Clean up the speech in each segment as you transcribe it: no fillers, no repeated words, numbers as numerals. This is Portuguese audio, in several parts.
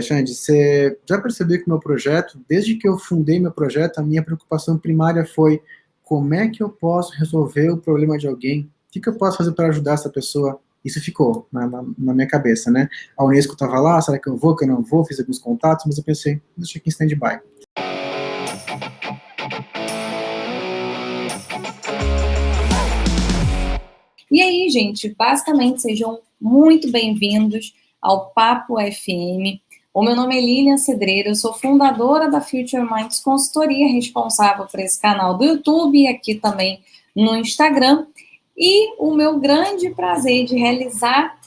Xande, você já percebeu que o meu projeto, desde que eu fundei meu projeto, a minha preocupação primária foi como é que eu posso resolver o problema de alguém? O que eu posso fazer para ajudar essa pessoa? Isso ficou na minha cabeça, né? A Unesco estava lá, será que eu vou, que eu não vou? Fiz alguns contatos, mas eu pensei, deixa aqui em stand-by. E aí, gente, basicamente, sejam muito bem-vindos ao Papo FM. O meu nome é Lilian Cedreira, eu sou fundadora da Future Minds Consultoria, responsável por esse canal do YouTube e aqui também no Instagram. E o meu grande prazer de realizar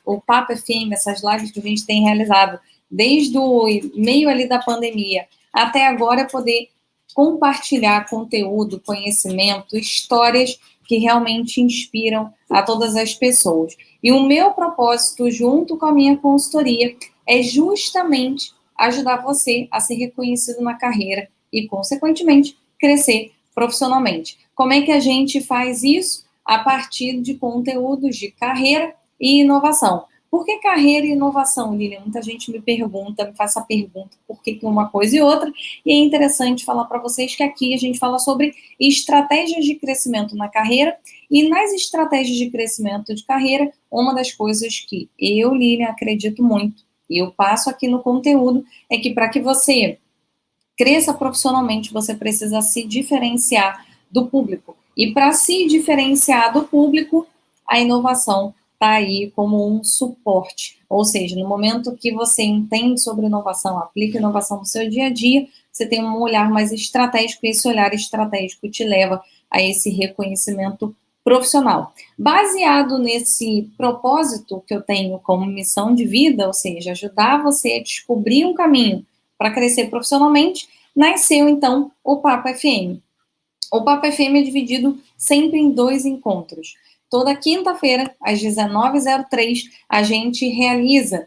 o Papo FM, essas lives que a gente tem realizado desde o meio ali da pandemia até agora, é poder compartilhar conteúdo, conhecimento, histórias que realmente inspiram a todas as pessoas. E o meu propósito, junto com a minha consultoria, é justamente ajudar você a ser reconhecido na carreira e, consequentemente, crescer profissionalmente. Como é que a gente faz isso? A partir de conteúdos de carreira e inovação. Por que carreira e inovação, Lilian? Muita gente me pergunta, me faz essa pergunta, por que uma coisa e outra? E é interessante falar para vocês que aqui a gente fala sobre estratégias de crescimento na carreira, e nas estratégias de crescimento de carreira, uma das coisas que eu, Lilian, acredito muito, e eu passo aqui no conteúdo, é que para que você cresça profissionalmente, você precisa se diferenciar do público. E para se diferenciar do público, a inovação está aí como um suporte. Ou seja, no momento que você entende sobre inovação, aplica inovação no seu dia a dia, você tem um olhar mais estratégico, e esse olhar estratégico te leva a esse reconhecimento profissional. Baseado nesse propósito que eu tenho como missão de vida, ou seja, ajudar você a descobrir um caminho para crescer profissionalmente, nasceu então o Papo FM. O Papo FM é dividido sempre em 2 encontros. Toda quinta-feira, às 19h03, a gente realiza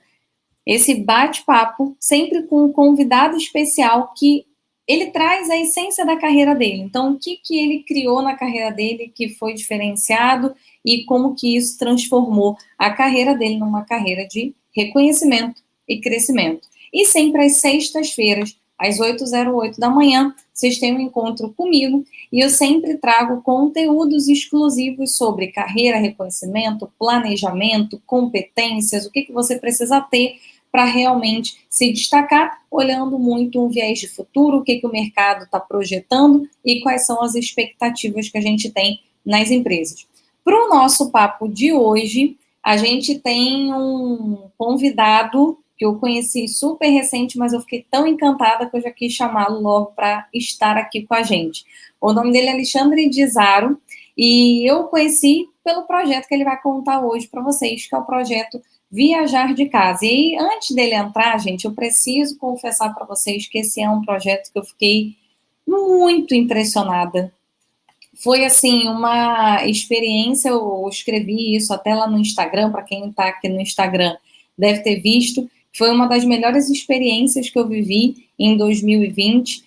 esse bate-papo, sempre com um convidado especial que ele traz a essência da carreira dele. Então, o que ele criou na carreira dele que foi diferenciado e como que isso transformou a carreira dele numa carreira de reconhecimento e crescimento. E sempre às sextas-feiras, às 8h08 da manhã, vocês têm um encontro comigo e eu sempre trago conteúdos exclusivos sobre carreira, reconhecimento, planejamento, competências, o que você precisa ter para realmente se destacar, olhando muito um viés de futuro, o que o mercado está projetando e quais são as expectativas que a gente tem nas empresas. Para o nosso papo de hoje, a gente tem um convidado que eu conheci super recente, mas eu fiquei tão encantada que eu já quis chamá-lo logo para estar aqui com a gente. O nome dele é Alexandre Dizaro, e eu conheci pelo projeto que ele vai contar hoje para vocês, que é o projeto Viajar de Casa. E antes dele entrar, gente, eu preciso confessar para vocês que esse é um projeto que eu fiquei muito impressionada. Foi, assim, uma experiência, eu escrevi isso até lá no Instagram, para quem está aqui no Instagram deve ter visto, foi uma das melhores experiências que eu vivi em 2020,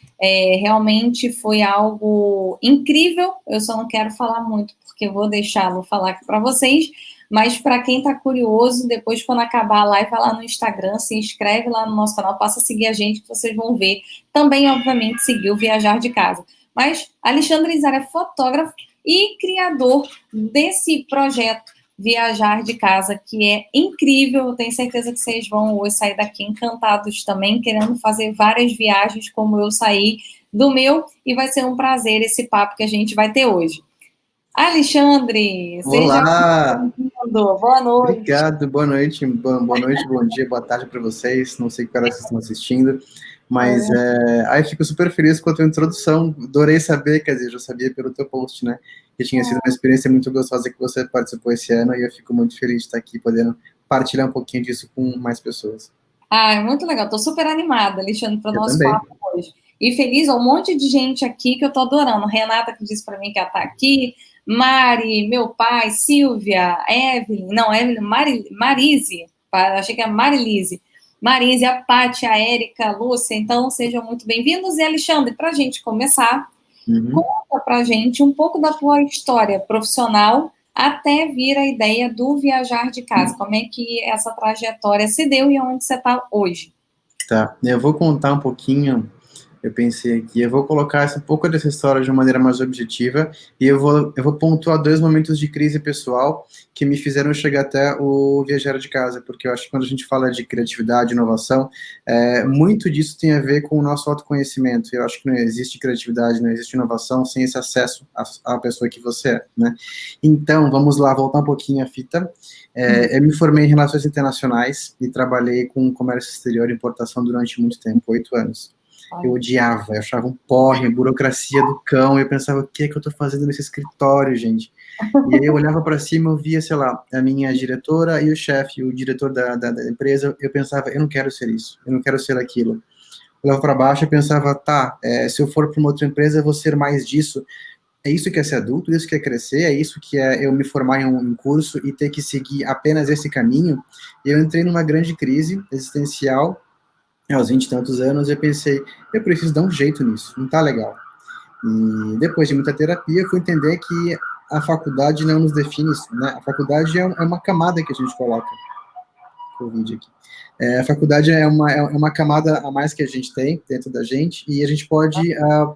realmente foi algo incrível, eu só não quero falar muito, porque eu vou deixá-lo falar aqui para vocês, mas para quem está curioso, depois quando acabar a live, vai lá no Instagram, se inscreve lá no nosso canal, passa a seguir a gente, que vocês vão ver. Também, obviamente, seguir o Viajar de Casa. Mas Alexandre Dizaro é fotógrafo e criador desse projeto Viajar de Casa, que é incrível. Eu tenho certeza que vocês vão hoje sair daqui encantados também, querendo fazer várias viagens como eu saí do meu, e vai ser um prazer esse papo que a gente vai ter hoje. Alexandre, seja bem-vindo. Boa noite. Obrigado, boa noite, bom dia, boa tarde para vocês. Não sei que horas vocês estão assistindo, mas aí fico super feliz com a tua introdução. Adorei saber, quer dizer, já sabia pelo teu post, né? Que tinha sido uma experiência muito gostosa que você participou esse ano, e eu fico muito feliz de estar aqui podendo partilhar um pouquinho disso com mais pessoas. É muito legal. Estou super animada, Alexandre, para o nosso papo hoje. E feliz, um monte de gente aqui que eu estou adorando. Renata, que disse para mim que ela está aqui. Mari, meu pai, Silvia, Evelyn, Marise, achei que era Marilise. Marise, a Paty, a Érica, a Lúcia, então sejam muito bem-vindos. E Alexandre, para a gente começar, conta para a gente um pouco da tua história profissional, até vir a ideia do viajar de casa. Como é que essa trajetória se deu e onde você está hoje? Tá, eu vou contar um pouquinho. Eu pensei aqui, eu vou colocar um pouco dessa história de uma maneira mais objetiva e eu vou pontuar dois momentos de crise pessoal que me fizeram chegar até o viajar de casa, porque eu acho que quando a gente fala de criatividade, inovação, muito disso tem a ver com o nosso autoconhecimento. Eu acho que não existe criatividade, não existe inovação sem esse acesso à pessoa que você é, né? Então, vamos lá, voltar um pouquinho a fita. Eu me formei em Relações Internacionais e trabalhei com comércio exterior e importação durante muito tempo, 8 anos. Eu odiava, eu achava um porre, burocracia do cão, eu pensava, o que é que eu tô fazendo nesse escritório, gente? E aí eu olhava para cima, eu via, sei lá, a minha diretora e o chefe, o diretor da empresa, eu pensava, eu não quero ser isso, eu não quero ser aquilo. Eu olhava para baixo e pensava, tá, se eu for para uma outra empresa, eu vou ser mais disso. É isso que é ser adulto, isso que é crescer, é isso que é eu me formar em um curso e ter que seguir apenas esse caminho. E eu entrei numa grande crise existencial, aos 20 e tantos anos, eu pensei, eu preciso dar um jeito nisso, não tá legal. E depois de muita terapia, eu fui entender que a faculdade não nos define isso, né? A faculdade é uma camada que a gente coloca. Covid aqui. A faculdade é uma camada a mais que a gente tem dentro da gente e a gente pode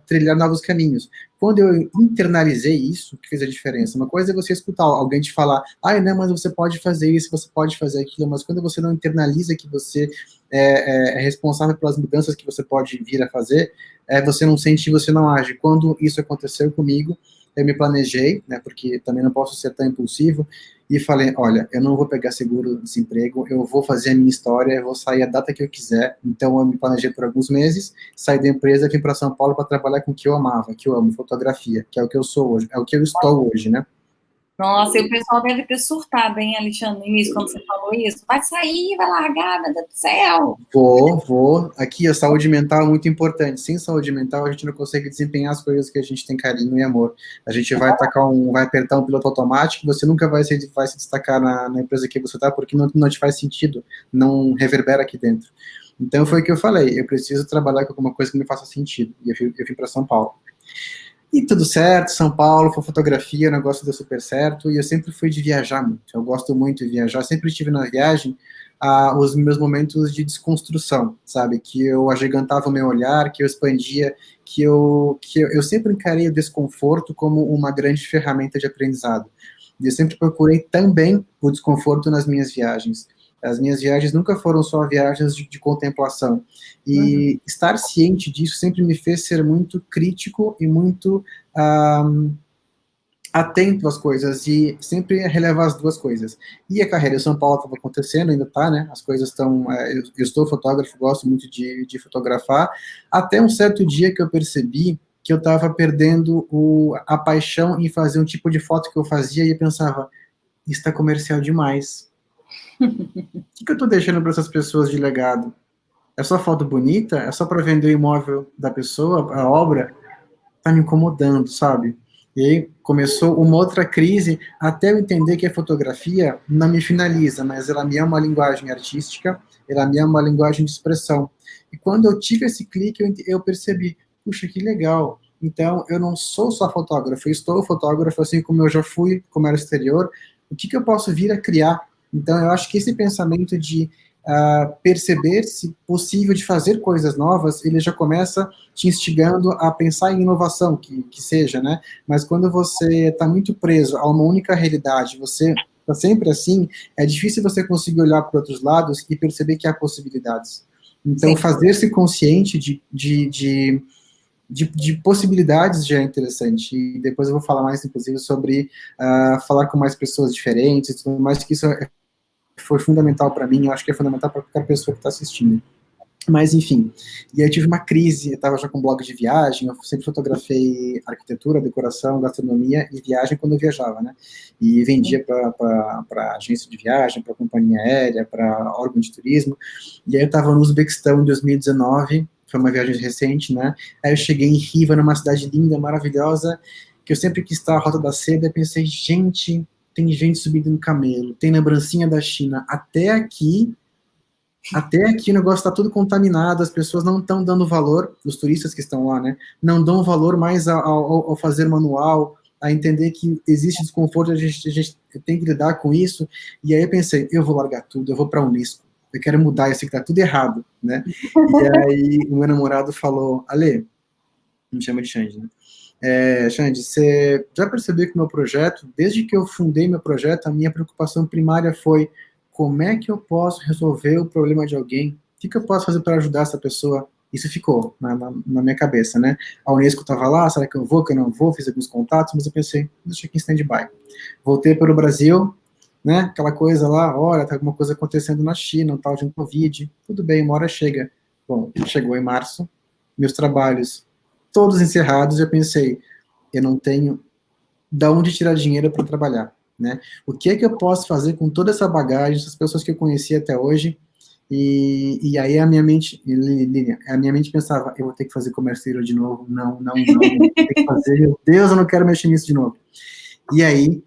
trilhar novos caminhos. Quando eu internalizei isso, que fez a diferença. Uma coisa é você escutar alguém te falar, não, mas você pode fazer isso, você pode fazer aquilo, mas quando você não internaliza que você é responsável pelas mudanças que você pode vir a fazer, você não sente e você não age. Quando isso aconteceu comigo, eu me planejei, né, porque também não posso ser tão impulsivo, e falei, olha, eu não vou pegar seguro-desemprego, eu vou fazer a minha história, eu vou sair a data que eu quiser. Então eu me planejei por alguns meses, saí da empresa, vim para São Paulo para trabalhar com o que eu amava, que eu amo, fotografia, que é o que eu sou hoje, é o que eu estou hoje, né? Nossa, e o pessoal deve ter surtado, hein, Alexandre, no início, quando você falou isso. Vai sair, vai largar, meu Deus do céu. Vou. Aqui, a saúde mental é muito importante. Sem saúde mental, a gente não consegue desempenhar as coisas que a gente tem carinho e amor. A gente vai vai apertar um piloto automático, você nunca vai se destacar na empresa que você está, porque não te faz sentido, não reverbera aqui dentro. Então, foi o que eu falei, eu preciso trabalhar com alguma coisa que me faça sentido. E eu vim para São Paulo. E tudo certo, São Paulo, foi fotografia, o negócio deu super certo, e eu sempre fui de viajar muito, eu gosto muito de viajar, sempre estive na viagem os meus momentos de desconstrução, sabe, que eu agigantava o meu olhar, que eu expandia, que eu sempre encarei o desconforto como uma grande ferramenta de aprendizado, e eu sempre procurei também o desconforto nas minhas viagens. As minhas viagens nunca foram só viagens de contemplação. E estar ciente disso sempre me fez ser muito crítico e muito atento às coisas e sempre relevar as duas coisas. E a carreira em São Paulo estava acontecendo, ainda está, né? As coisas estão. Eu estou fotógrafo, gosto muito de fotografar. Até um certo dia que eu percebi que eu estava perdendo a paixão em fazer um tipo de foto que eu fazia e eu pensava, isso está comercial demais. O que eu estou deixando para essas pessoas de legado? É só foto bonita? É só para vender o imóvel da pessoa, a obra? Tá me incomodando, sabe? E aí começou uma outra crise, até eu entender que a fotografia não me finaliza, mas ela me é uma linguagem artística, ela me é uma linguagem de expressão. E quando eu tive esse clique, eu percebi, puxa, que legal. Então, eu não sou só fotógrafo, eu estou fotógrafo, assim como eu já fui comércio exterior. O que eu posso vir a criar? Então, eu acho que esse pensamento de perceber-se possível de fazer coisas novas, ele já começa te instigando a pensar em inovação, que seja, né? Mas quando você está muito preso a uma única realidade, você está sempre assim, é difícil você conseguir olhar para outros lados e perceber que há possibilidades. Então, fazer-se consciente de possibilidades já é interessante. E depois eu vou falar mais, inclusive, sobre falar com mais pessoas diferentes, tudo mais, que isso foi fundamental para mim, eu acho que é fundamental para qualquer pessoa que está assistindo. Mas, enfim, e aí eu tive uma crise, eu estava já com um blog de viagem, eu sempre fotografei arquitetura, decoração, gastronomia e viagem quando eu viajava, né? E vendia para agência de viagem, para companhia aérea, para órgão de turismo. E aí eu estava no Uzbequistão em 2019, foi uma viagem recente, né? Aí eu cheguei em Riva, numa cidade linda, maravilhosa, que eu sempre quis estar à Rota da Seda, e pensei, gente, tem gente subindo no camelo, tem lembrancinha da China, até aqui o negócio está tudo contaminado, as pessoas não estão dando valor, os turistas que estão lá, né, não dão valor mais ao fazer manual, a entender que existe desconforto, a gente tem que lidar com isso. E aí eu pensei, eu vou largar tudo, eu vou para a Unesco, eu quero mudar isso aqui, tá tudo errado, né? E aí o meu namorado falou, Ale, me chama de Xande, né? Xande, você já percebeu que o meu projeto, desde que eu fundei meu projeto, a minha preocupação primária foi como é que eu posso resolver o problema de alguém? O que eu posso fazer para ajudar essa pessoa? Isso ficou na minha cabeça, né? A Unesco estava lá, será que eu vou, que eu não vou? Fiz alguns contatos, mas eu pensei, deixa aqui em stand-by. Voltei para o Brasil, né? Aquela coisa lá, olha, tá alguma coisa acontecendo na China, um tal de um Covid. Tudo bem, uma hora chega. Bom, chegou em março, meus trabalhos todos encerrados, eu pensei, eu não tenho de onde tirar dinheiro para trabalhar, né? O que é que eu posso fazer com toda essa bagagem, essas pessoas que eu conheci até hoje? E aí a minha mente, Lilian, a minha mente pensava, eu vou ter que fazer comércio exterior de novo, não, tem que fazer, meu Deus, eu não quero mexer nisso de novo. E aí,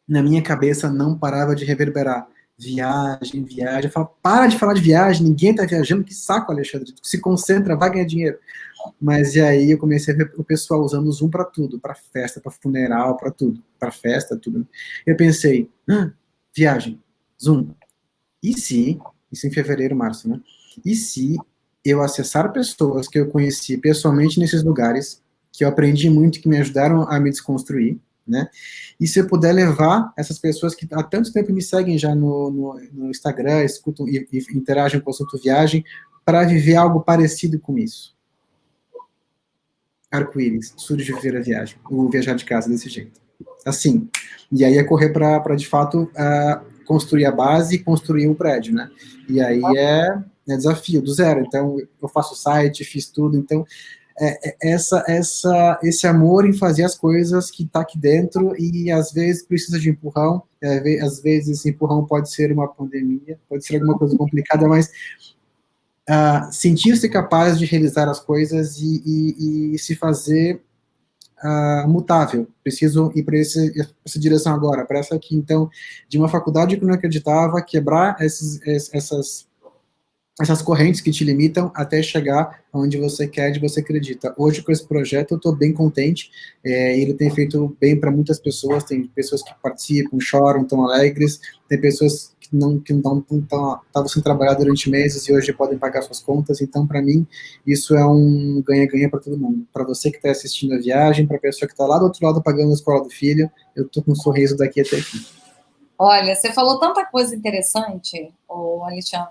na minha cabeça, não parava de reverberar, viagem, eu falava, para de falar de viagem, ninguém tá viajando, que saco, Alexandre, tu se concentra, vai ganhar dinheiro. Mas e aí eu comecei a ver o pessoal usando o Zoom para tudo, para festa, para funeral, para tudo, para festa, tudo. Eu pensei, viagem, Zoom. E se, isso em fevereiro, março, né? E se eu acessar pessoas que eu conheci pessoalmente nesses lugares, que eu aprendi muito, que me ajudaram a me desconstruir, né? E se eu puder levar essas pessoas que há tanto tempo me seguem já no Instagram, escutam e interagem com o assunto viagem, para viver algo parecido com isso. Arco-íris, surge de viver a viagem, o viajar de casa desse jeito. Assim. E aí é correr para de fato, construir a base e construir um prédio, né? E aí é desafio, do zero. Então, eu faço o site, fiz tudo. Então, esse amor em fazer as coisas que está aqui dentro e às vezes precisa de empurrão, às vezes esse empurrão pode ser uma pandemia, pode ser alguma coisa complicada, mas sentir-se capaz de realizar as coisas e se fazer mutável. Preciso ir para essa direção agora, para essa aqui. Então, de uma faculdade que eu não acreditava, quebrar essas correntes que te limitam até chegar onde você quer, onde você acredita. Hoje, com esse projeto, eu estou bem contente. Ele tem feito bem para muitas pessoas. Tem pessoas que participam, choram, estão alegres. Tem pessoas que não estavam sem trabalhar durante meses e hoje podem pagar suas contas. Então, para mim, isso é um ganha-ganha para todo mundo. Para você que está assistindo a viagem, para a pessoa que está lá do outro lado pagando a escola do filho, eu estou com um sorriso daqui até aqui. Olha, você falou tanta coisa interessante, Alexandre.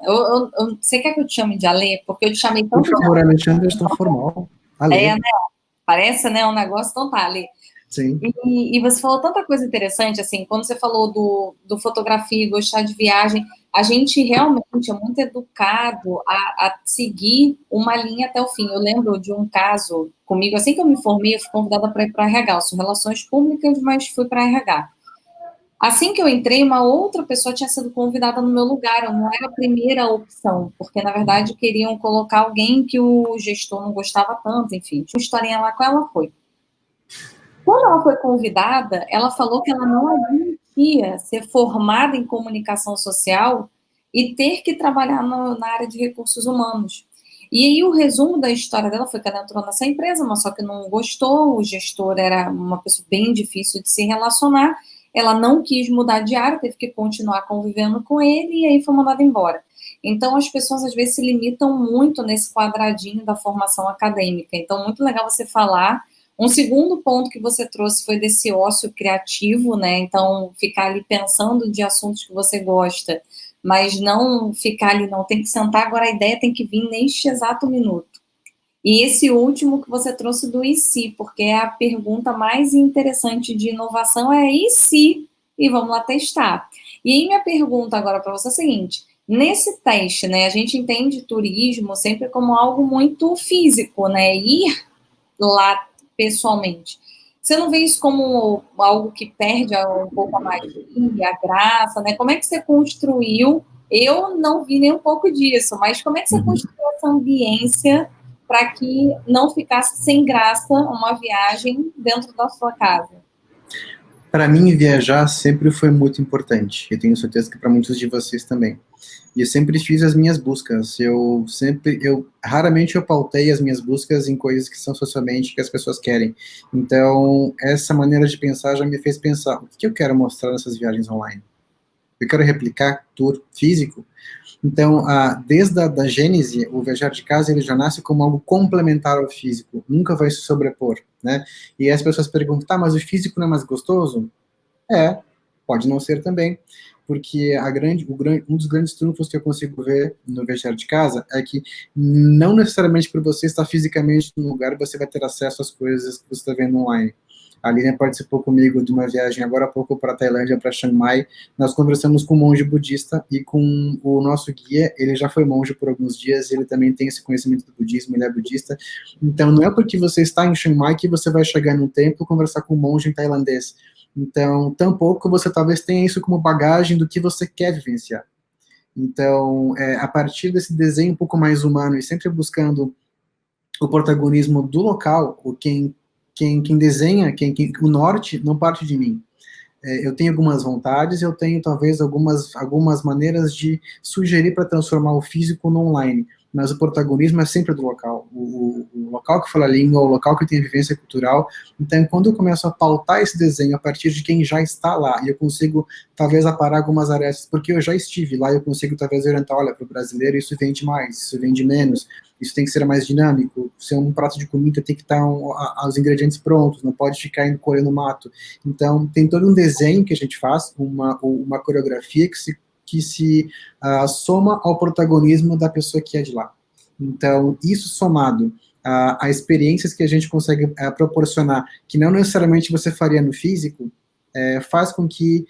Você quer que eu te chame de Ale? Porque eu te chamei tanto de Ale. Por favor, Alexandre, eu estou formal. Ale. Né? Parece, né, um negócio, então tá, Ale. Sim. E você falou tanta coisa interessante, assim, quando você falou do fotografia, gostar de viagem, a gente realmente é muito educado a seguir uma linha até o fim. Eu lembro de um caso comigo, assim que eu me formei, eu fui convidada para ir para RH, eu sou relações públicas, mas fui para RH. Assim que eu entrei, uma outra pessoa tinha sido convidada no meu lugar, eu não era a primeira opção, porque, na verdade, queriam colocar alguém que o gestor não gostava tanto, enfim, tinha uma historinha lá com ela, foi. Quando ela foi convidada, ela falou que ela não admitia ser formada em comunicação social e ter que trabalhar na área de recursos humanos. E aí o resumo da história dela foi que ela entrou nessa empresa, mas só que não gostou, o gestor era uma pessoa bem difícil de se relacionar, ela não quis mudar de área, teve que continuar convivendo com ele e aí foi mandada embora. Então, as pessoas, às vezes, se limitam muito nesse quadradinho da formação acadêmica. Então, muito legal você falar. Um segundo ponto que você trouxe foi desse ócio criativo, né? Então, ficar ali pensando de assuntos que você gosta, mas não ficar ali, não, tem que sentar, agora a ideia tem que vir neste exato minuto. E esse último que você trouxe do e se, porque é a pergunta mais interessante de inovação é e se? E vamos lá testar. E aí minha pergunta agora para você é a seguinte, nesse teste, né, a gente entende turismo sempre como algo muito físico, né, ir lá pessoalmente. Você não vê isso como algo que perde um pouco a magia, a graça, né? Como é que você construiu? Eu não vi nem um pouco disso, mas como é que você construiu essa ambiência para que não ficasse sem graça uma viagem dentro da sua casa? Para mim, viajar sempre foi muito importante. Eu tenho certeza que para muitos de vocês também. E eu sempre fiz as minhas buscas. Raramente eu pautei as minhas buscas em coisas que são socialmente que as pessoas querem. Então, essa maneira de pensar já me fez pensar: o que eu quero mostrar nessas viagens online? Eu quero replicar tour físico? Então, desde a da gênese, o viajar de casa ele já nasce como algo complementar ao físico, nunca vai se sobrepor, né? E as pessoas perguntam: tá, mas o físico não é mais gostoso? É, pode não ser também, porque um dos grandes trunfos que eu consigo ver no viajar de casa é que não necessariamente por você estar fisicamente no lugar você vai ter acesso às coisas que você está vendo online. A Lilian participou comigo de uma viagem agora há pouco para a Tailândia, para Chiang Mai. Nós conversamos com um monge budista e com o nosso guia. Ele já foi monge por alguns dias, ele também tem esse conhecimento do budismo, ele é budista. Então, não é porque você está em Chiang Mai que você vai chegar num templo e conversar com um monge em tailandês. Então, tampouco você talvez tenha isso como bagagem do que você quer vivenciar. Então, a partir desse desenho um pouco mais humano e sempre buscando o protagonismo do local, quem desenha, o norte não parte de mim. Eu tenho algumas vontades, eu tenho talvez algumas maneiras de sugerir para transformar o físico no online, mas o protagonismo é sempre do local, o local que fala a língua, o local que tem a vivência cultural. Então, quando eu começo a pautar esse desenho a partir de quem já está lá, e eu consigo talvez aparar algumas arestas, porque eu já estive lá, eu consigo talvez orientar: olha, para o brasileiro isso vende mais, isso vende menos, isso tem que ser mais dinâmico, se é um prato de comida tem que estar os ingredientes prontos, não pode ficar indo colher no mato. Então, tem todo um desenho que a gente faz, uma coreografia que se soma ao protagonismo da pessoa que é de lá. Então, isso somado a experiências que a gente consegue proporcionar, que não necessariamente você faria no físico, faz com que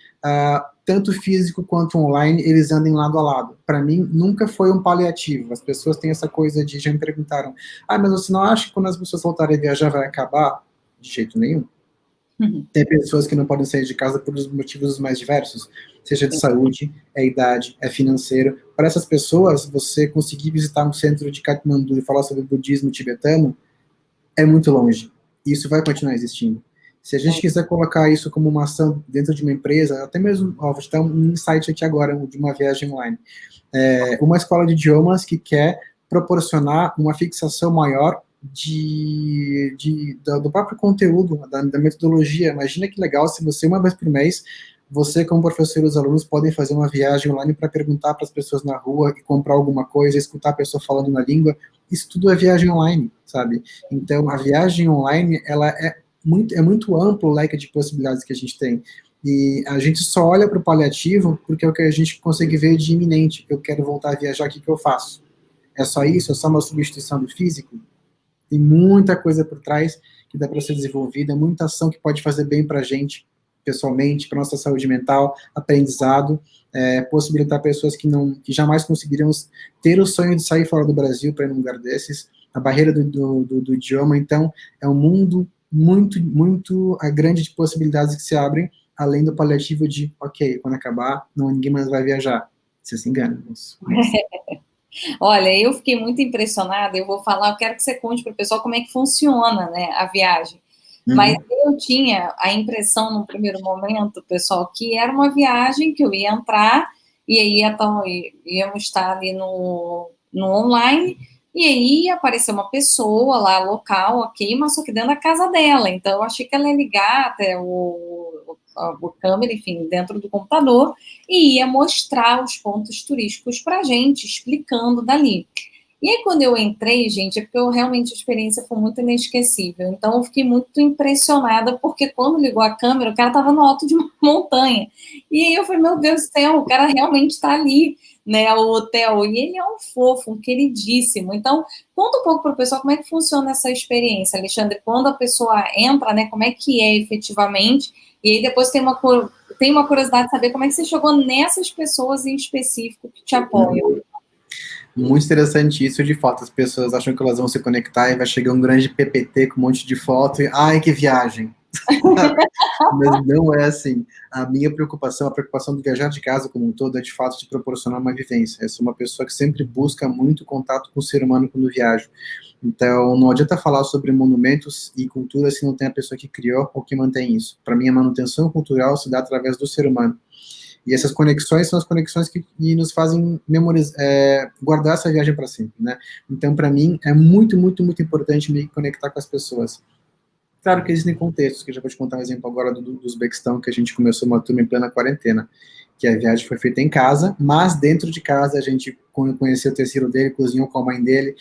tanto físico quanto online eles andem lado a lado. Para mim, nunca foi um paliativo. As pessoas têm essa coisa de, já me perguntaram: mas você não acha que quando as pessoas voltarem a viajar vai acabar? De jeito nenhum. Tem pessoas que não podem sair de casa por motivos mais diversos, seja de saúde, idade, financeiro. Para essas pessoas, você conseguir visitar um centro de Katmandu e falar sobre o budismo tibetano é muito longe. Isso vai continuar existindo. Se a gente quiser colocar isso como uma ação dentro de uma empresa, até mesmo, vou te dar um insight aqui agora, de uma viagem online. Uma escola de idiomas que quer proporcionar uma fixação maior do próprio conteúdo, da metodologia. Imagina que legal se você, uma vez por mês, você como professor e os alunos podem fazer uma viagem online para perguntar para as pessoas na rua e comprar alguma coisa, escutar a pessoa falando na língua. Isso tudo é viagem online, sabe? Então, a viagem online, ela é muito amplo o leque de possibilidades que a gente tem. E a gente só olha para o paliativo porque é o que a gente consegue ver de iminente. Eu quero voltar a viajar, o que eu faço? É só isso? É só uma substituição do físico? Tem muita coisa por trás que dá para ser desenvolvida, muita ação que pode fazer bem para a gente, pessoalmente, para nossa saúde mental, aprendizado, possibilitar pessoas que jamais conseguiriam ter o sonho de sair fora do Brasil para ir num lugar desses, a barreira do idioma. Então, é um mundo muito grande de possibilidades que se abrem, além do paliativo de, ok, quando acabar, ninguém mais vai viajar. Você se engana. Olha, eu fiquei muito impressionada, eu vou falar, eu quero que você conte para o pessoal como é que funciona, né, a viagem. Mas eu tinha a impressão, no primeiro momento, pessoal, que era uma viagem que eu ia entrar, e aí íamos estar ali no online, e aí ia aparecer uma pessoa lá, local, ok, mas só que dentro da casa dela. Então, eu achei que ela ia ligar até a câmera, enfim, dentro do computador, e ia mostrar os pontos turísticos para a gente, explicando dali. E aí, quando eu entrei, gente, é porque realmente a experiência foi muito inesquecível. Então, eu fiquei muito impressionada, porque quando ligou a câmera, o cara estava no alto de uma montanha. E aí eu falei: meu Deus do céu, o cara realmente está ali, né, o hotel. E ele é um fofo, um queridíssimo. Então, conta um pouco para o pessoal como é que funciona essa experiência, Alexandre, quando a pessoa entra, né, como é que é efetivamente. E aí depois tem uma curiosidade de saber como é que você chegou nessas pessoas em específico que te apoiam. Muito interessante isso, de fato. As pessoas acham que elas vão se conectar e vai chegar um grande PPT com um monte de foto e, ai, que viagem. Mas não é assim. A minha preocupação, a preocupação de viajar de casa como um todo é de fato de proporcionar uma vivência. Eu sou uma pessoa que sempre busca muito contato com o ser humano quando viajo. Então, não adianta falar sobre monumentos e cultura se não tem a pessoa que criou ou que mantém isso. Para mim, a manutenção cultural se dá através do ser humano. E essas conexões são as conexões que nos fazem guardar essa viagem para sempre, né? Então, para mim, é muito, muito, muito importante me conectar com as pessoas. Claro que existem contextos, que eu já vou te contar um exemplo agora do Uzbequistão, que a gente começou uma turma em plena quarentena, que a viagem foi feita em casa, mas dentro de casa a gente conheceu o tecido dele, cozinhou com a mãe dele,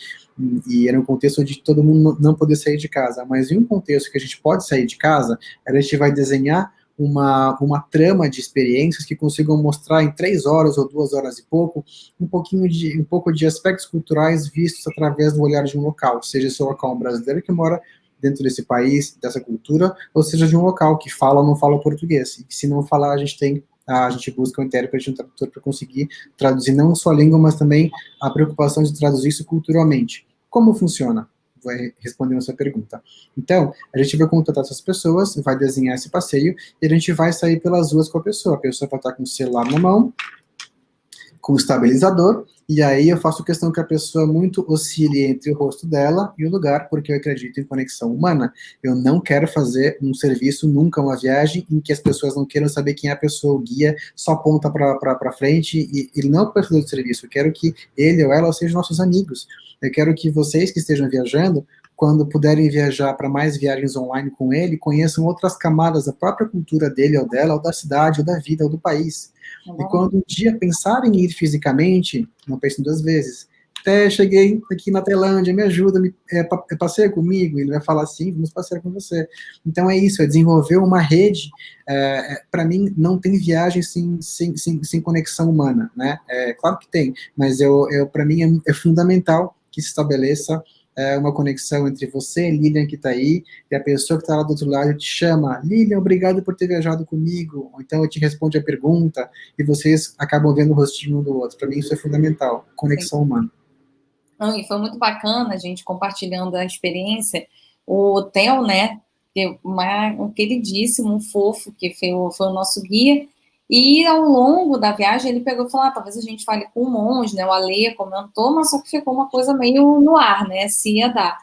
e era um contexto onde todo mundo não poder sair de casa. Mas em um contexto que a gente pode sair de casa, a gente vai desenhar uma trama de experiências que consigam mostrar em 3 horas ou 2 horas e pouco, um pouco de aspectos culturais vistos através do olhar de um local, seja esse local um brasileiro que mora dentro desse país, dessa cultura, ou seja, de um local que fala ou não fala português. E se não falar, a gente busca um intérprete, um tradutor para conseguir traduzir não só a língua, mas também a preocupação de traduzir isso culturalmente. Como funciona? Vai respondendo a sua pergunta. Então, a gente vai contatar essas pessoas, vai desenhar esse passeio, e a gente vai sair pelas ruas com a pessoa. A pessoa vai estar com o celular na mão, com o estabilizador, e aí eu faço questão que a pessoa muito oscile entre o rosto dela e o lugar, porque eu acredito em conexão humana. Eu não quero fazer um serviço, nunca uma viagem, em que as pessoas não queiram saber quem é a pessoa, o guia só aponta para frente, e ele não é o prestador de serviço. Eu quero que ele ou ela sejam nossos amigos. Eu quero que vocês que estejam viajando, quando puderem viajar para mais viagens online com ele, conheçam outras camadas da própria cultura dele ou dela, ou da cidade, ou da vida, ou do país. E quando um dia pensarem em ir fisicamente, não pensem 2 vezes. Até cheguei aqui na Tailândia, me ajuda, passeia comigo? Ele vai falar sim, vamos passear com você. Então é isso, é desenvolver uma rede. Para mim, não tem viagem sem conexão humana, né? Claro que tem, mas para mim é fundamental que se estabeleça uma conexão entre você, Lilian, que está aí, e a pessoa que está lá do outro lado te chama, Lilian, obrigado por ter viajado comigo, ou então eu te respondo a pergunta, e vocês acabam vendo o rostinho um do outro. Para mim isso é fundamental, conexão humana. Não, e foi muito bacana a gente compartilhando a experiência. O Theo, né, um queridíssimo, um fofo, que foi o nosso guia, e ao longo da viagem ele pegou e falou, talvez a gente fale com o monge, né, o Ale comentou, mas só que ficou uma coisa meio no ar, né, se ia dar.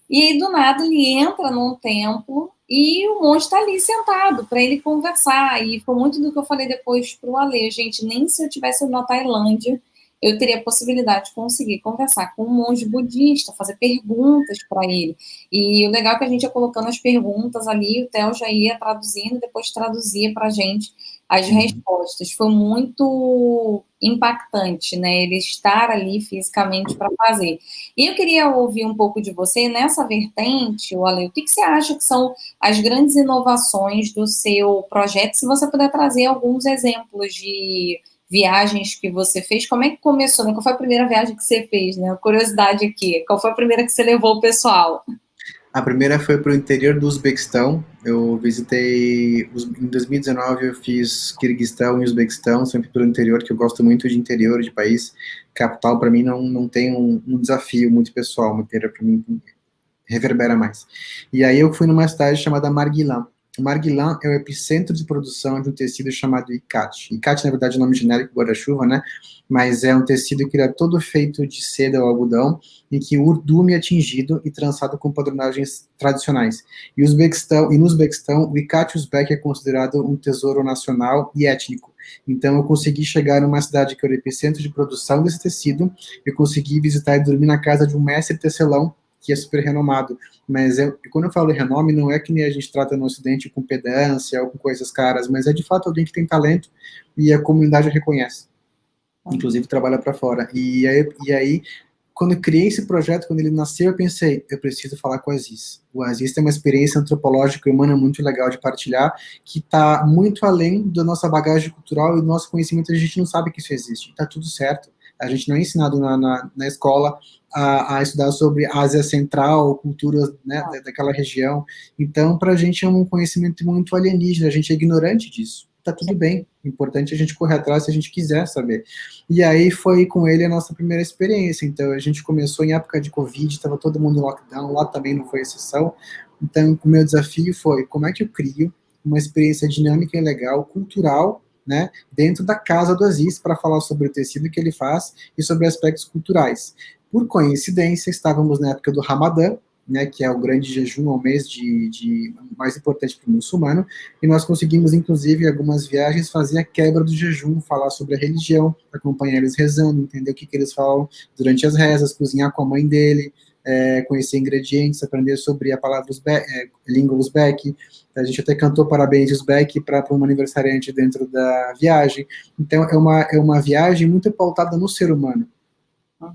E aí, do nada, ele entra num templo e o monge está ali sentado para ele conversar. E foi muito do que eu falei depois para o Ale. Gente, nem se eu tivesse na Tailândia, eu teria a possibilidade de conseguir conversar com um monge budista, fazer perguntas para ele. E o legal é que a gente ia colocando as perguntas ali, o Theo já ia traduzindo, depois traduzia para a gente as respostas. Foi muito impactante, né? Ele estar ali fisicamente para fazer. E eu queria ouvir um pouco de você nessa vertente, Ale, o que você acha que são as grandes inovações do seu projeto? Se você puder trazer alguns exemplos de viagens que você fez, como é que começou, né? Qual foi a primeira viagem que você fez, né? Curiosidade aqui, qual foi a primeira que você levou o pessoal? A primeira foi para o interior do Uzbequistão. Eu visitei, em 2019 eu fiz Quirguistão e Uzbequistão, sempre pelo interior, que eu gosto muito de interior de país. Capital para mim não tem um desafio muito pessoal, o interior para mim reverbera mais. E aí eu fui numa cidade chamada Marguilã. Marguilã é o epicentro de produção de um tecido chamado Ikat. Ikat, na verdade, é o nome genérico guarda-chuva, né? Mas é um tecido que é todo feito de seda ou algodão, em que o urdume é tingido e trançado com padronagens tradicionais. E no Uzbequistão, o Ikat Uzbek é considerado um tesouro nacional e étnico. Então, eu consegui chegar numa cidade que era o epicentro de produção desse tecido, eu consegui visitar e dormir na casa de um mestre tecelão, que é super renomado, mas quando eu falo renome, não é que nem a gente trata no Ocidente com pedância ou com coisas caras, mas é de fato alguém que tem talento e a comunidade reconhece, inclusive trabalha para fora. E aí, quando eu criei esse projeto, quando ele nasceu, eu pensei, eu preciso falar com o Aziz. O Aziz tem uma experiência antropológica e humana muito legal de partilhar, que está muito além da nossa bagagem cultural e do nosso conhecimento, a gente não sabe que isso existe, está tudo certo. A gente não é ensinado na escola a estudar sobre a Ásia Central, culturas, né, daquela região. Então, para a gente é um conhecimento muito alienígena, a gente é ignorante disso. Tá tudo bem, o importante é a gente correr atrás se a gente quiser saber. E aí foi com ele a nossa primeira experiência. Então, a gente começou em época de Covid, estava todo mundo em lockdown, lá também não foi exceção. Então, o meu desafio foi como é que eu crio uma experiência dinâmica e legal, cultural, né, dentro da casa do Aziz, para falar sobre o tecido que ele faz e sobre aspectos culturais. Por coincidência, estávamos na época do Ramadã, né, que é o grande jejum, ao mês mais importante para o muçulmano, e nós conseguimos, inclusive, em algumas viagens, fazer a quebra do jejum, falar sobre a religião, acompanhar eles rezando, entender o que eles falam durante as rezas, cozinhar com a mãe dele, conhecer ingredientes, aprender sobre a palavra língua uzbek. A gente até cantou parabéns uzbek para um aniversariante dentro da viagem. Então, é uma viagem muito pautada no ser humano,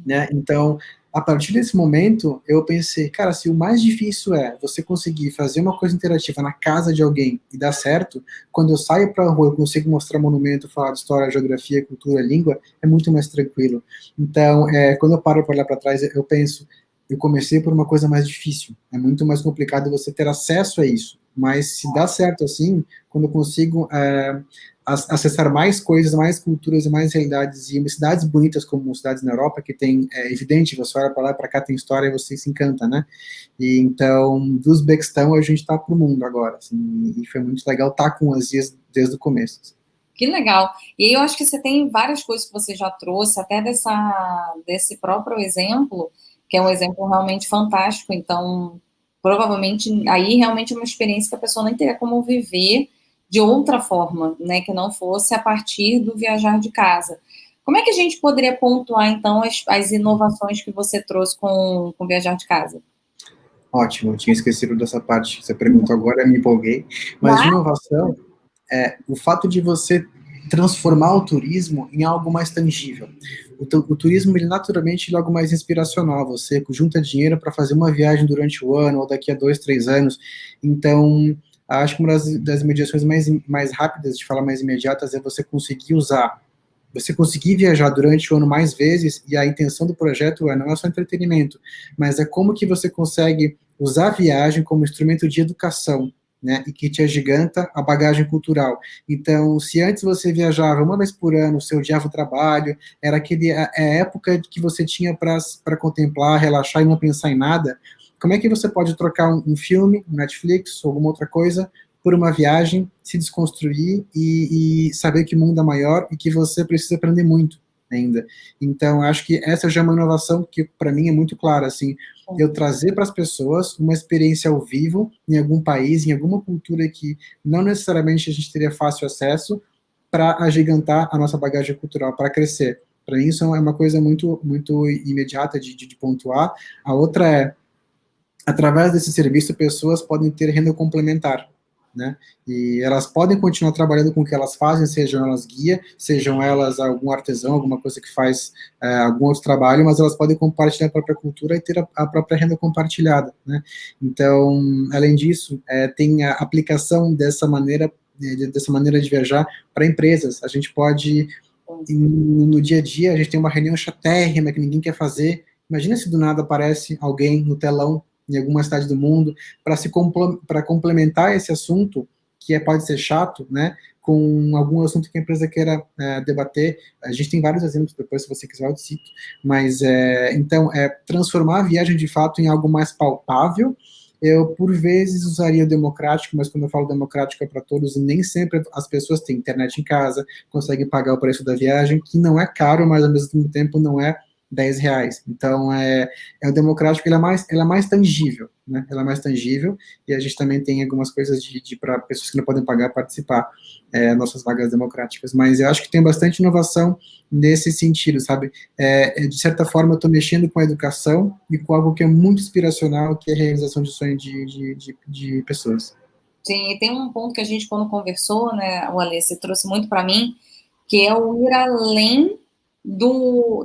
né? Então, a partir desse momento, eu pensei, cara, se o mais difícil é você conseguir fazer uma coisa interativa na casa de alguém e dar certo, quando eu saio para a rua, eu consigo mostrar monumento, falar de história, geografia, cultura, língua, é muito mais tranquilo. Então, quando eu paro para olhar para trás, eu penso, eu comecei por uma coisa mais difícil. É muito mais complicado você ter acesso a isso. Mas se dá certo assim, quando eu consigo acessar mais coisas, mais culturas e mais realidades, e cidades bonitas como cidades na Europa, que tem, evidente, você olha para lá e para cá, tem história e você se encanta, né? E então, do Uzbequistão, a gente está para o mundo agora, assim, e foi muito legal estar com o Aziz desde o começo. Que legal. E aí eu acho que você tem várias coisas que você já trouxe, até desse próprio exemplo, que é um exemplo realmente fantástico. Então, provavelmente, aí realmente é uma experiência que a pessoa nem teria como viver de outra forma, né, que não fosse a partir do viajar de casa. Como é que a gente poderia pontuar, então, as inovações que você trouxe com o viajar de casa? Ótimo, eu tinha esquecido dessa parte que você perguntou agora, me empolguei. Mas de inovação, o fato de você transformar o turismo em algo mais tangível. O turismo, ele naturalmente é algo mais inspiracional. Você junta dinheiro para fazer uma viagem durante o ano ou daqui a 2, 3 anos. Então, acho que uma das mediações mais rápidas, de falar mais imediatas, é você conseguir viajar durante o ano mais vezes, e a intenção do projeto não é só entretenimento, mas é como que você consegue usar a viagem como instrumento de educação, né, e que te agiganta a bagagem cultural. Então, se antes você viajava uma vez por ano, você odiava o trabalho, era a época que você tinha para contemplar, relaxar e não pensar em nada, como é que você pode trocar um filme, um Netflix ou alguma outra coisa por uma viagem, se desconstruir e saber que o mundo é maior e que você precisa aprender muito ainda. Então, acho que essa já é uma inovação que, para mim, é muito clara, assim, eu trazer para as pessoas uma experiência ao vivo em algum país, em alguma cultura que não necessariamente a gente teria fácil acesso, para agigantar a nossa bagagem cultural, para crescer. Para mim, isso é uma coisa muito, muito imediata de pontuar. A outra é, através desse serviço, pessoas podem ter renda complementar, né? E elas podem continuar trabalhando com o que elas fazem, sejam elas guia, sejam elas algum artesão, alguma coisa que faz algum outro trabalho, mas elas podem compartilhar a própria cultura e ter a própria renda compartilhada, né? Então, além disso, tem a aplicação dessa maneira de viajar para empresas. A gente pode, no dia a dia, a gente tem uma reunião chatérrima que ninguém quer fazer. Imagina se do nada aparece alguém no telão em alguma cidade do mundo, para complementar esse assunto, que pode ser chato, né, com algum assunto que a empresa queira debater. A gente tem vários exemplos, depois, se você quiser, eu te cito. Mas, então, transformar a viagem, de fato, em algo mais palpável. Eu, por vezes, usaria o democrático, mas quando eu falo democrático é para todos, e nem sempre as pessoas têm internet em casa, conseguem pagar o preço da viagem, que não é caro, mas, ao mesmo tempo, não é R$ 10. Então, o democrático, ele é mais tangível, né? Ela é mais tangível, e a gente também tem algumas coisas para pessoas que não podem pagar participar, nossas vagas democráticas. Mas eu acho que tem bastante inovação nesse sentido, sabe? De certa forma, eu estou mexendo com a educação e com algo que é muito inspiracional, que é a realização de sonhos de pessoas. Sim, e tem um ponto que a gente, quando conversou, né, o Alê, você trouxe muito para mim, que é o ir além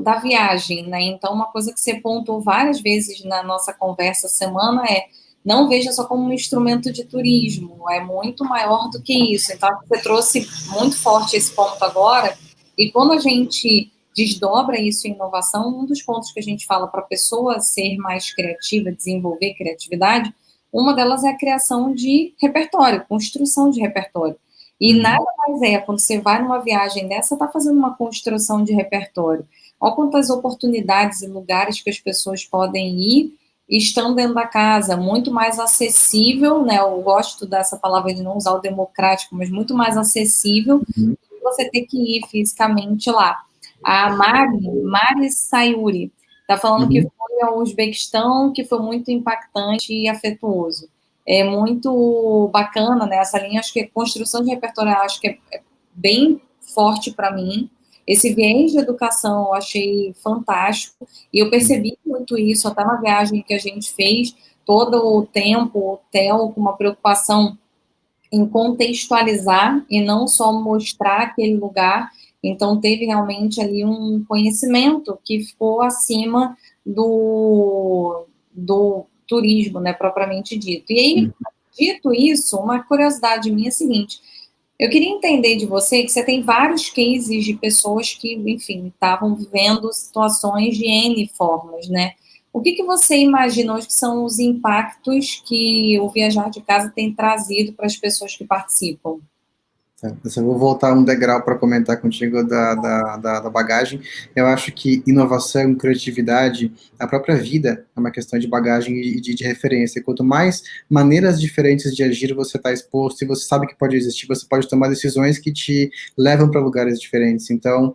da viagem, né? Então, uma coisa que você pontuou várias vezes na nossa conversa semana é não veja só como um instrumento de turismo, é muito maior do que isso. Então, você trouxe muito forte esse ponto agora, e quando a gente desdobra isso em inovação, um dos pontos que a gente fala para a pessoa ser mais criativa, desenvolver criatividade, uma delas é a criação de repertório, construção de repertório. E nada mais quando você vai numa viagem dessa, você está fazendo uma construção de repertório. Olha quantas oportunidades e lugares que as pessoas podem ir estando dentro da casa, muito mais acessível, né? Eu gosto dessa palavra de não usar o democrático, mas muito mais acessível, Uhum. você ter que ir fisicamente lá. A Mari Sayuri, está falando que Uhum. foi ao Uzbequistão, que foi muito impactante e afetuoso. É muito bacana, né? Essa linha, acho que construção de repertório, acho que é bem forte para mim. Esse viés de educação eu achei fantástico, e eu percebi muito isso, até na viagem que a gente fez, todo o tempo, o hotel, com uma preocupação em contextualizar e não só mostrar aquele lugar. Então, teve realmente ali um conhecimento que ficou acima do turismo, né, propriamente dito. E aí, dito isso, uma curiosidade minha é a seguinte: eu queria entender de você que você tem vários cases de pessoas que, enfim, estavam vivendo situações de N formas, né? O que você imagina hoje que são os impactos que o viajar de casa tem trazido para as pessoas que participam? Eu vou voltar um degrau para comentar contigo da bagagem. Eu acho que inovação, criatividade, a própria vida é uma questão de bagagem e de referência. E quanto mais maneiras diferentes de agir você está exposto e você sabe que pode existir, você pode tomar decisões que te levam para lugares diferentes. Então,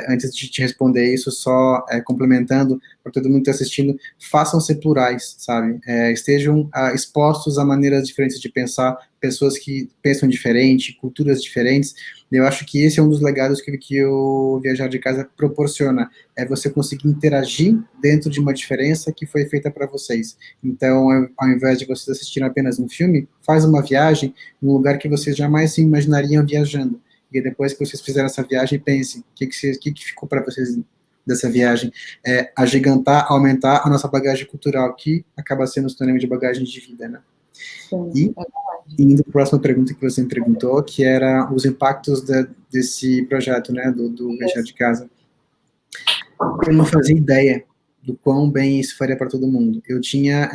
antes de te responder isso, só complementando, para todo mundo que está assistindo, façam-se plurais, sabe? Estejam expostos a maneiras diferentes de pensar, pessoas que pensam diferente, culturas diferentes. Eu acho que esse é um dos legados que o Viajar de Casa proporciona, é você conseguir interagir dentro de uma diferença que foi feita para vocês. Então, ao invés de vocês assistirem apenas um filme, faz uma viagem num lugar que vocês jamais se imaginariam viajando. E depois que vocês fizeram essa viagem, pensem, o que ficou para vocês dessa viagem? Agigantar, aumentar a nossa bagagem cultural, que acaba sendo sinônimo de bagagem de vida, né? Sim, E indo para a próxima pergunta que você me perguntou, que era os impactos desse projeto, né, do Viajar de Casa. Eu não fazia ideia do quão bem isso faria para todo mundo. Eu tinha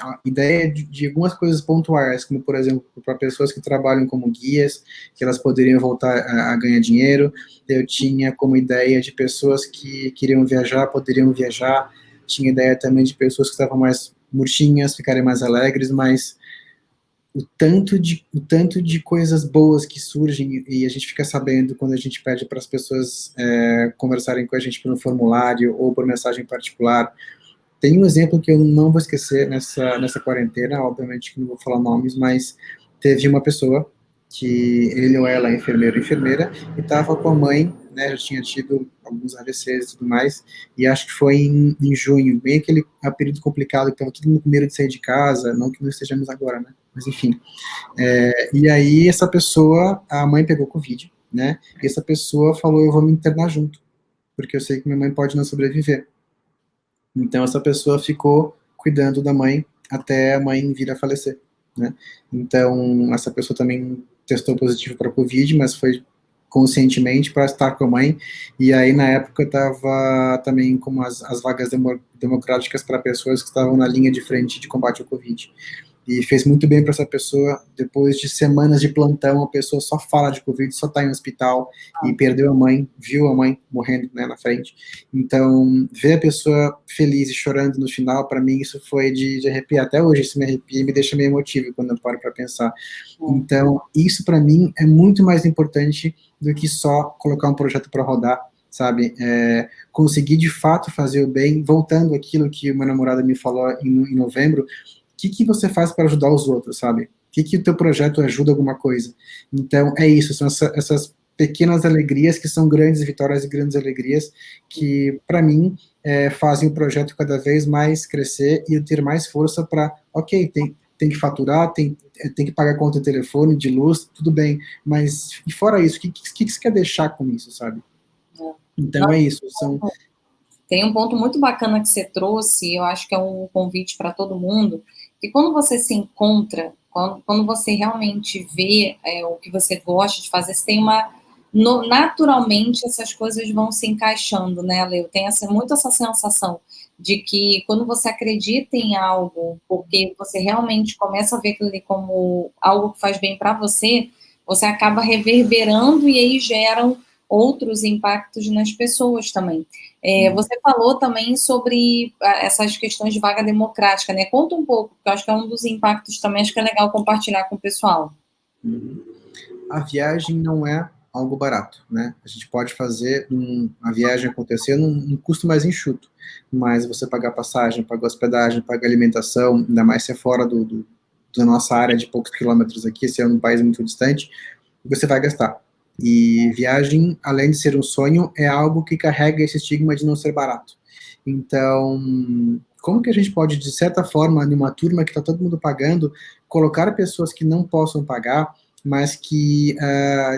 a ideia de algumas coisas pontuais, como, por exemplo, para pessoas que trabalham como guias, que elas poderiam voltar a ganhar dinheiro. Eu tinha como ideia de pessoas que queriam viajar, poderiam viajar. Tinha ideia também de pessoas que estavam mais murchinhas, ficarem mais alegres, mas o tanto de coisas boas que surgem e a gente fica sabendo quando a gente pede para as pessoas conversarem com a gente por um formulário ou por mensagem particular. Tem um exemplo que eu não vou esquecer nessa quarentena, obviamente que não vou falar nomes, mas teve uma pessoa que ele ou ela é enfermeiro ou enfermeira e estava com a mãe, né, já tinha tido alguns AVCs e tudo mais, e acho que foi em junho, bem aquele período complicado que estava todo mundo com medo de sair de casa, não que não estejamos agora, né, mas enfim. E aí essa pessoa, a mãe pegou Covid, né, e essa pessoa falou, eu vou me internar junto, porque eu sei que minha mãe pode não sobreviver. Então, essa pessoa ficou cuidando da mãe até a mãe vir a falecer, né? Então, essa pessoa também testou positivo para Covid, mas foi conscientemente para estar com a mãe. E aí, na época, estava também com as vagas democráticas para pessoas que estavam na linha de frente de combate ao Covid. E fez muito bem para essa pessoa. Depois de semanas de plantão, a pessoa só fala de Covid, só está em hospital e perdeu a mãe, viu a mãe morrendo, né, na frente. Então, ver a pessoa feliz e chorando no final, para mim, isso foi de arrepiar. Até hoje, isso me arrepia e me deixa meio emotivo quando eu paro para pensar. Então, isso para mim é muito mais importante do que só colocar um projeto para rodar, sabe? Conseguir de fato fazer o bem, voltando àquilo que o meu namorado me falou em novembro. Que você faz para ajudar os outros, sabe? Que o teu projeto ajuda alguma coisa? Então, é isso, são essas pequenas alegrias que são grandes vitórias e grandes alegrias que, para mim, fazem o projeto cada vez mais crescer e eu ter mais força para, ok, tem que faturar, tem que pagar conta de telefone, de luz, tudo bem, mas e fora isso, o que você quer deixar com isso, sabe? Então é isso, Tem um ponto muito bacana que você trouxe, eu acho que é um convite para todo mundo, que quando você se encontra, quando você realmente vê o que você gosta de fazer, você tem naturalmente essas coisas vão se encaixando, né, Leo? Tem muito essa sensação de que quando você acredita em algo, porque você realmente começa a ver aquilo ali como algo que faz bem para você, você acaba reverberando e aí geram outros impactos nas pessoas também. Você falou também sobre essas questões de vaga democrática, né? Conta um pouco, porque eu acho que é um dos impactos também, acho que é legal compartilhar com o pessoal. A viagem não é algo barato, né? A gente pode fazer a viagem acontecer num custo mais enxuto, mas você pagar passagem, pagar hospedagem, pagar alimentação, ainda mais se é fora da nossa área de poucos quilômetros aqui, se é um país muito distante, você vai gastar. E viagem, além de ser um sonho, é algo que carrega esse estigma de não ser barato. Então, como que a gente pode, de certa forma, numa turma que está todo mundo pagando, colocar pessoas que não possam pagar, mas que,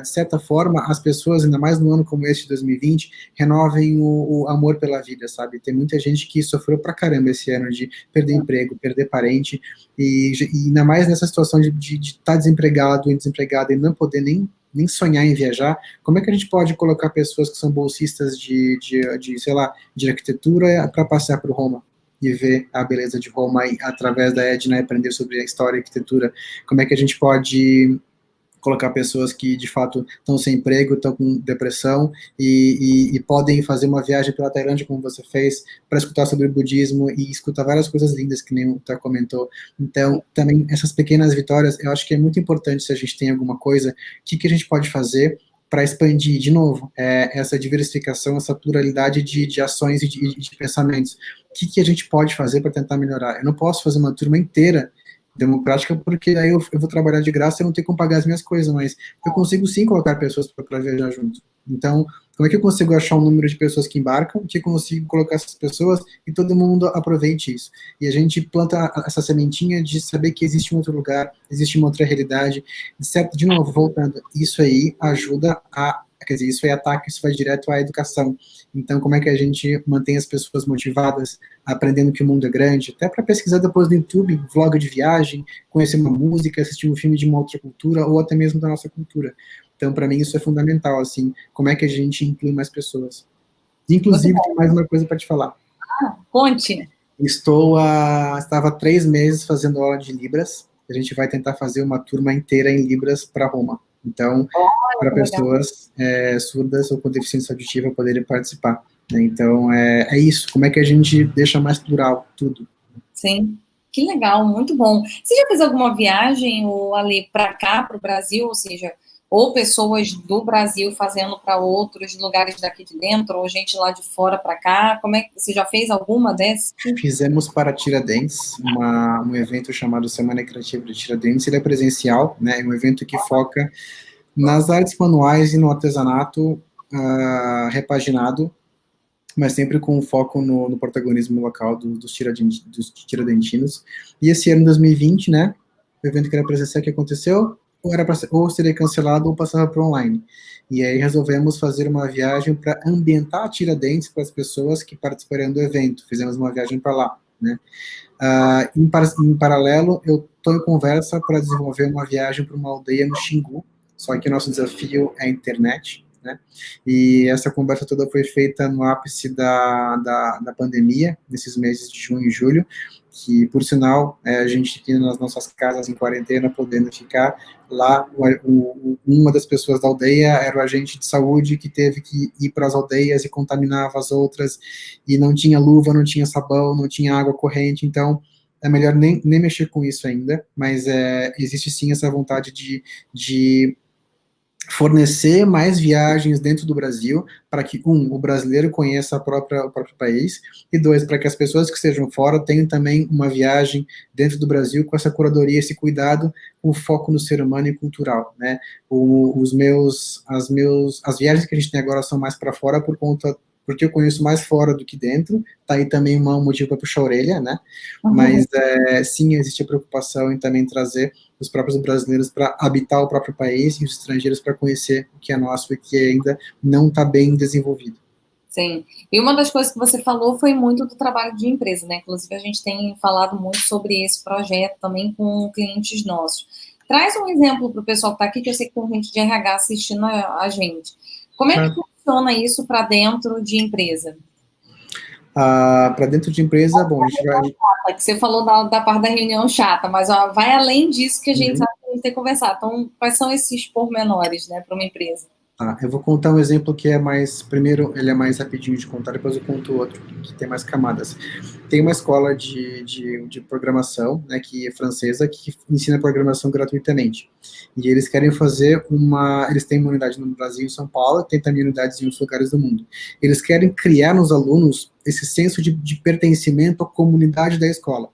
de certa forma, as pessoas, ainda mais num ano como esse de 2020, renovem o amor pela vida, sabe? Tem muita gente que sofreu pra caramba esse ano de perder emprego, perder parente, e ainda mais nessa situação de estar desempregado e não poder nem sonhar em viajar. Como é que a gente pode colocar pessoas que são bolsistas sei lá, de arquitetura para passear por Roma? E ver a beleza de Roma através da Edna e aprender sobre a história e arquitetura? Como é que a gente pode colocar pessoas que de fato estão sem emprego, estão com depressão e podem fazer uma viagem pela Tailândia, como você fez, para escutar sobre o budismo e escutar várias coisas lindas que nem o Tá comentou. Então, também essas pequenas vitórias, eu acho que é muito importante, se a gente tem alguma coisa, o que a gente pode fazer para expandir, de novo, essa diversificação, essa pluralidade de ações e de pensamentos. O que a gente pode fazer para tentar melhorar? Eu não posso fazer uma turma inteira democrática, porque aí eu vou trabalhar de graça e não tenho como pagar as minhas coisas, mas eu consigo sim colocar pessoas para viajar junto. Então, como é que eu consigo achar um número de pessoas que embarcam, que eu consigo colocar essas pessoas e todo mundo aproveite isso? E a gente planta essa sementinha de saber que existe um outro lugar, existe uma outra realidade, certo? De novo, voltando, isso aí ajuda quer dizer, isso aí ataca, isso vai direto à educação. Então, como é que a gente mantém as pessoas motivadas, aprendendo que o mundo é grande, até para pesquisar depois no YouTube, vlog de viagem, conhecer uma música, assistir um filme de uma outra cultura, ou até mesmo da nossa cultura. Então, para mim, isso é fundamental, assim, como é que a gente inclui mais pessoas. Inclusive, tem mais uma coisa para te falar. Conte. Estava há 3 meses fazendo aula de Libras, a gente vai tentar fazer uma turma inteira em Libras para Roma. Então, para pessoas surdas ou com deficiência auditiva poderem participar. Né? Então, é isso. Como é que a gente deixa mais plural tudo? Sim, que legal, muito bom. Você já fez alguma viagem, ali para cá, para o Brasil, ou seja, ou pessoas do Brasil fazendo para outros lugares daqui de dentro, ou gente lá de fora para cá? Como é que você já fez alguma dessas? Fizemos para Tiradentes um evento chamado Semana Criativa de Tiradentes. Ele é presencial, né? É um evento que foca nas artes manuais e no artesanato repaginado, mas sempre com foco no protagonismo local dos tiradentinos. E esse ano, 2020, né? O evento que era presencial, que aconteceu, ou seria cancelado ou passava para online. E aí resolvemos fazer uma viagem para ambientar Tiradentes para as pessoas que participariam do evento. Fizemos uma viagem para lá, né? Em paralelo, eu estou em conversa para desenvolver uma viagem para uma aldeia no Xingu, só que o nosso desafio é a internet, né? E essa conversa toda foi feita no ápice da pandemia, nesses meses de junho e julho, que, por sinal, a gente aqui nas nossas casas em quarentena, podendo ficar lá, uma das pessoas da aldeia era o agente de saúde que teve que ir para as aldeias e contaminava as outras, e não tinha luva, não tinha sabão, não tinha água corrente, então é melhor nem mexer com isso ainda, mas existe sim essa vontade de fornecer mais viagens dentro do Brasil, para que, o brasileiro conheça o próprio país, e 2, para que as pessoas que estejam fora tenham também uma viagem dentro do Brasil com essa curadoria, esse cuidado, com foco no ser humano e cultural, né? As viagens que a gente tem agora são mais para fora porque eu conheço mais fora do que dentro, tá aí também um motivo para puxar a orelha, né? Mas, sim, existe a preocupação em também trazer os próprios brasileiros para habitar o próprio país e os estrangeiros para conhecer o que é nosso e que ainda não está bem desenvolvido. Sim, e uma das coisas que você falou foi muito do trabalho de empresa, né? Inclusive, a gente tem falado muito sobre esse projeto também com clientes nossos. Traz um exemplo para o pessoal que está aqui, que eu sei que tem gente de RH assistindo a gente. Como é que funciona isso para dentro de empresa? Para dentro de empresa, bom, a gente vai... Que você falou da parte da reunião chata, mas vai além disso que a gente sabe que a gente tem que conversar. Então, quais são esses pormenores, né, para uma empresa? Tá, eu vou contar um exemplo que é mais. Primeiro, ele é mais rapidinho de contar, depois eu conto outro, que tem mais camadas. Tem uma escola de programação, né, que é francesa, que ensina programação gratuitamente. E eles querem fazer uma. Eles têm uma unidade no Brasil, em São Paulo, e tem também unidades em outros lugares do mundo. Eles querem criar nos alunos esse senso de pertencimento à comunidade da escola.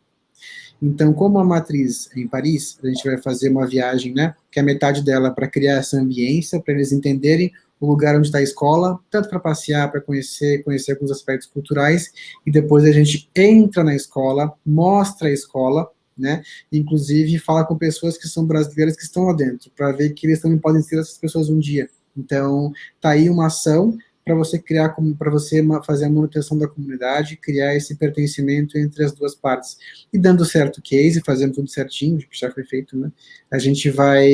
Então, como a matriz é em Paris, a gente vai fazer uma viagem, né, que é metade dela para criar essa ambiência, para eles entenderem o lugar onde está a escola, tanto para passear, para conhecer alguns aspectos culturais, e depois a gente entra na escola, mostra a escola, né, inclusive fala com pessoas que são brasileiras que estão lá dentro, para ver que eles também podem ser essas pessoas um dia. Então, tá aí uma ação para você criar, para você fazer a manutenção da comunidade, criar esse pertencimento entre as duas partes. E dando certo o case, fazendo tudo certinho, que já foi feito, né? A gente vai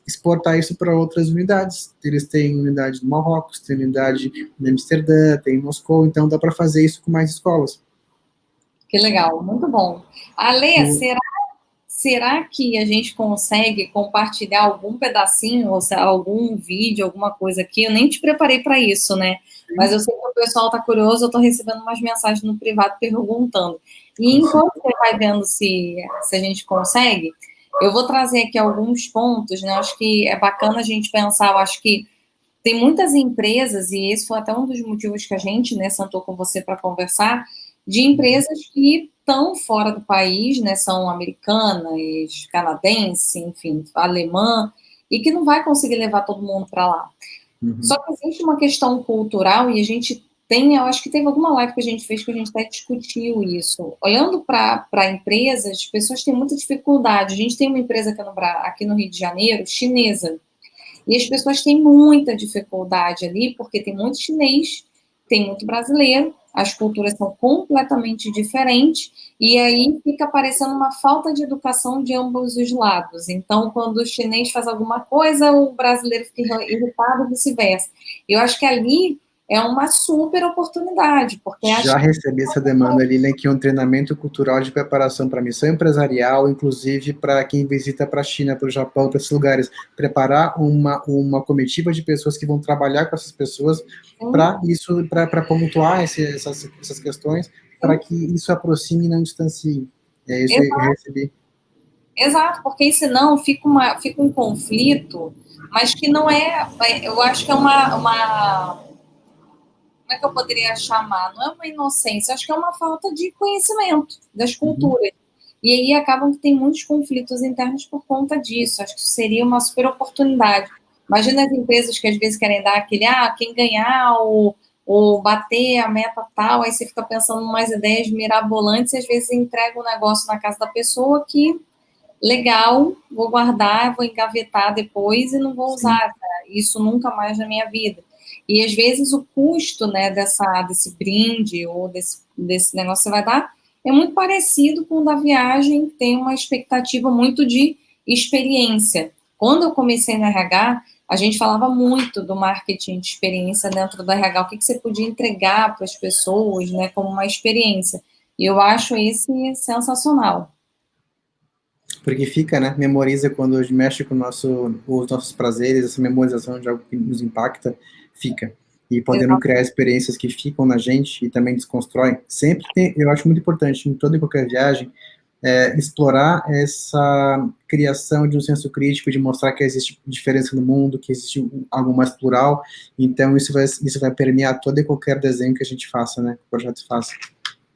exportar isso para outras unidades. Eles têm unidade no Marrocos, tem unidade em Amsterdã, tem em Moscou, então dá para fazer isso com mais escolas. Que legal, muito bom. Ale, O, será que a gente consegue compartilhar algum pedacinho, ou seja, algum vídeo, alguma coisa aqui? Eu nem te preparei para isso, né? Mas eu sei que o pessoal está curioso, eu estou recebendo umas mensagens no privado perguntando. E enquanto você vai vendo se a gente consegue, eu vou trazer aqui alguns pontos, né? Acho que é bacana a gente pensar, eu acho que tem muitas empresas, e esse foi até um dos motivos que a gente, né, sentou com você para conversar, de empresas que estão fora do país, né, são americanas, canadense, enfim, alemã, e que não vai conseguir levar todo mundo para lá. uhum, Só que existe uma questão cultural e a gente tem, eu acho que teve alguma live que a gente fez que a gente até discutiu isso. Olhando para empresas, as pessoas têm muita dificuldade. A gente tem uma empresa aqui no Rio de Janeiro, chinesa, e as pessoas têm muita dificuldade ali, porque tem muito chinês, tem muito brasileiro, as culturas são completamente diferentes, e aí fica parecendo uma falta de educação de ambos os lados. Então, quando o chinês faz alguma coisa, o brasileiro fica irritado e vice-versa. Eu acho que ali é uma super oportunidade, porque a Já recebi essa demanda, Lilian, que é um treinamento cultural de preparação para missão empresarial, inclusive para quem visita para a China, para o Japão, para esses lugares. Preparar uma comitiva de pessoas que vão trabalhar com essas pessoas para isso, para pontuar essas questões, para que isso aproxime e não distancie. É isso que eu recebi. Exato, porque senão fica um conflito, mas que não é, eu acho que é como é que eu poderia chamar? Não é uma inocência, acho que é uma falta de conhecimento das Uhum. culturas. E aí acabam que tem muitos conflitos internos por conta disso. Acho que isso seria uma super oportunidade. Imagina as empresas que às vezes querem dar aquele, quem ganhar ou bater a meta tal, aí você fica pensando em umas ideias mirabolantes e às vezes entrega um negócio na casa da pessoa que, legal, vou guardar, vou engavetar depois e não vou Sim. usar isso nunca mais na minha vida. E às vezes o custo, né, desse brinde ou desse negócio que você vai dar é muito parecido com o da viagem, que tem uma expectativa muito de experiência. Quando eu comecei no RH, a gente falava muito do marketing de experiência dentro do RH, o que você podia entregar para as pessoas, né, como uma experiência. E eu acho esse sensacional. Porque fica, né? Memoriza quando a gente mexe com os nossos prazeres, essa memorização de algo que nos impacta, fica. E podendo criar experiências que ficam na gente e também desconstroem. Sempre tem, eu acho muito importante, em toda e qualquer viagem, explorar essa criação de um senso crítico, de mostrar que existe diferença no mundo, que existe algo mais plural. Então, isso vai permear todo e qualquer desenho que a gente faça, né? Que o projeto faça.